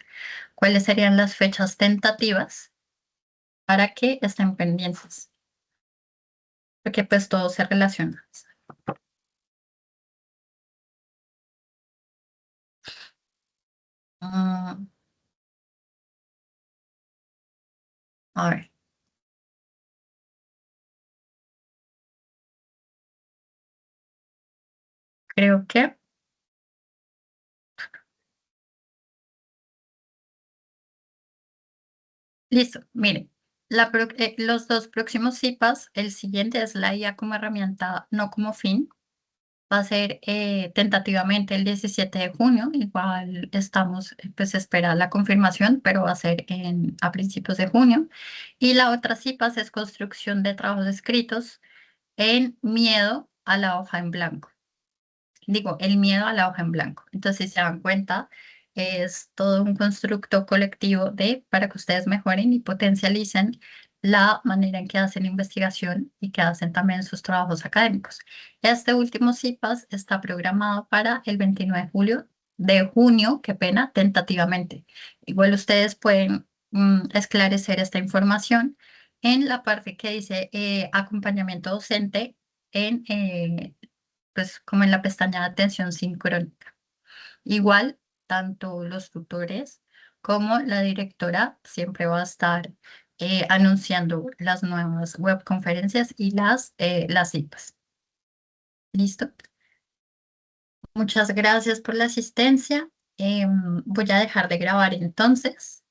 cuáles serían las fechas tentativas para que estén pendientes. Porque pues todo se relaciona. A ver. Creo que listo, miren, los dos próximos CIPAS, el siguiente es la IA como herramienta, no como fin. Va a ser tentativamente el 17 de junio, igual estamos, pues espera la confirmación, pero va a ser a principios de junio. Y la otra CIPAS es construcción de trabajos escritos en miedo a la hoja en blanco. Digo, el miedo a la hoja en blanco. Entonces, si se dan cuenta, es todo un constructo colectivo para que ustedes mejoren y potencialicen la manera en que hacen investigación y que hacen también sus trabajos académicos. Este último CIPAS está programado para el 29 de junio, qué pena, tentativamente. Igual ustedes pueden esclarecer esta información en la parte que dice acompañamiento docente en pues como en la pestaña de atención sincrónica. Igual, tanto los tutores como la directora siempre va a estar anunciando las nuevas webconferencias y las citas. ¿Listo? Muchas gracias por la asistencia. Voy a dejar de grabar entonces.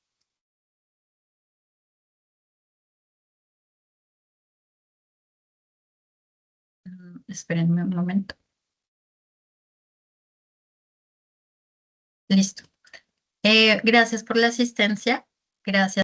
Espérenme un momento. Listo. Gracias por la asistencia. Gracias.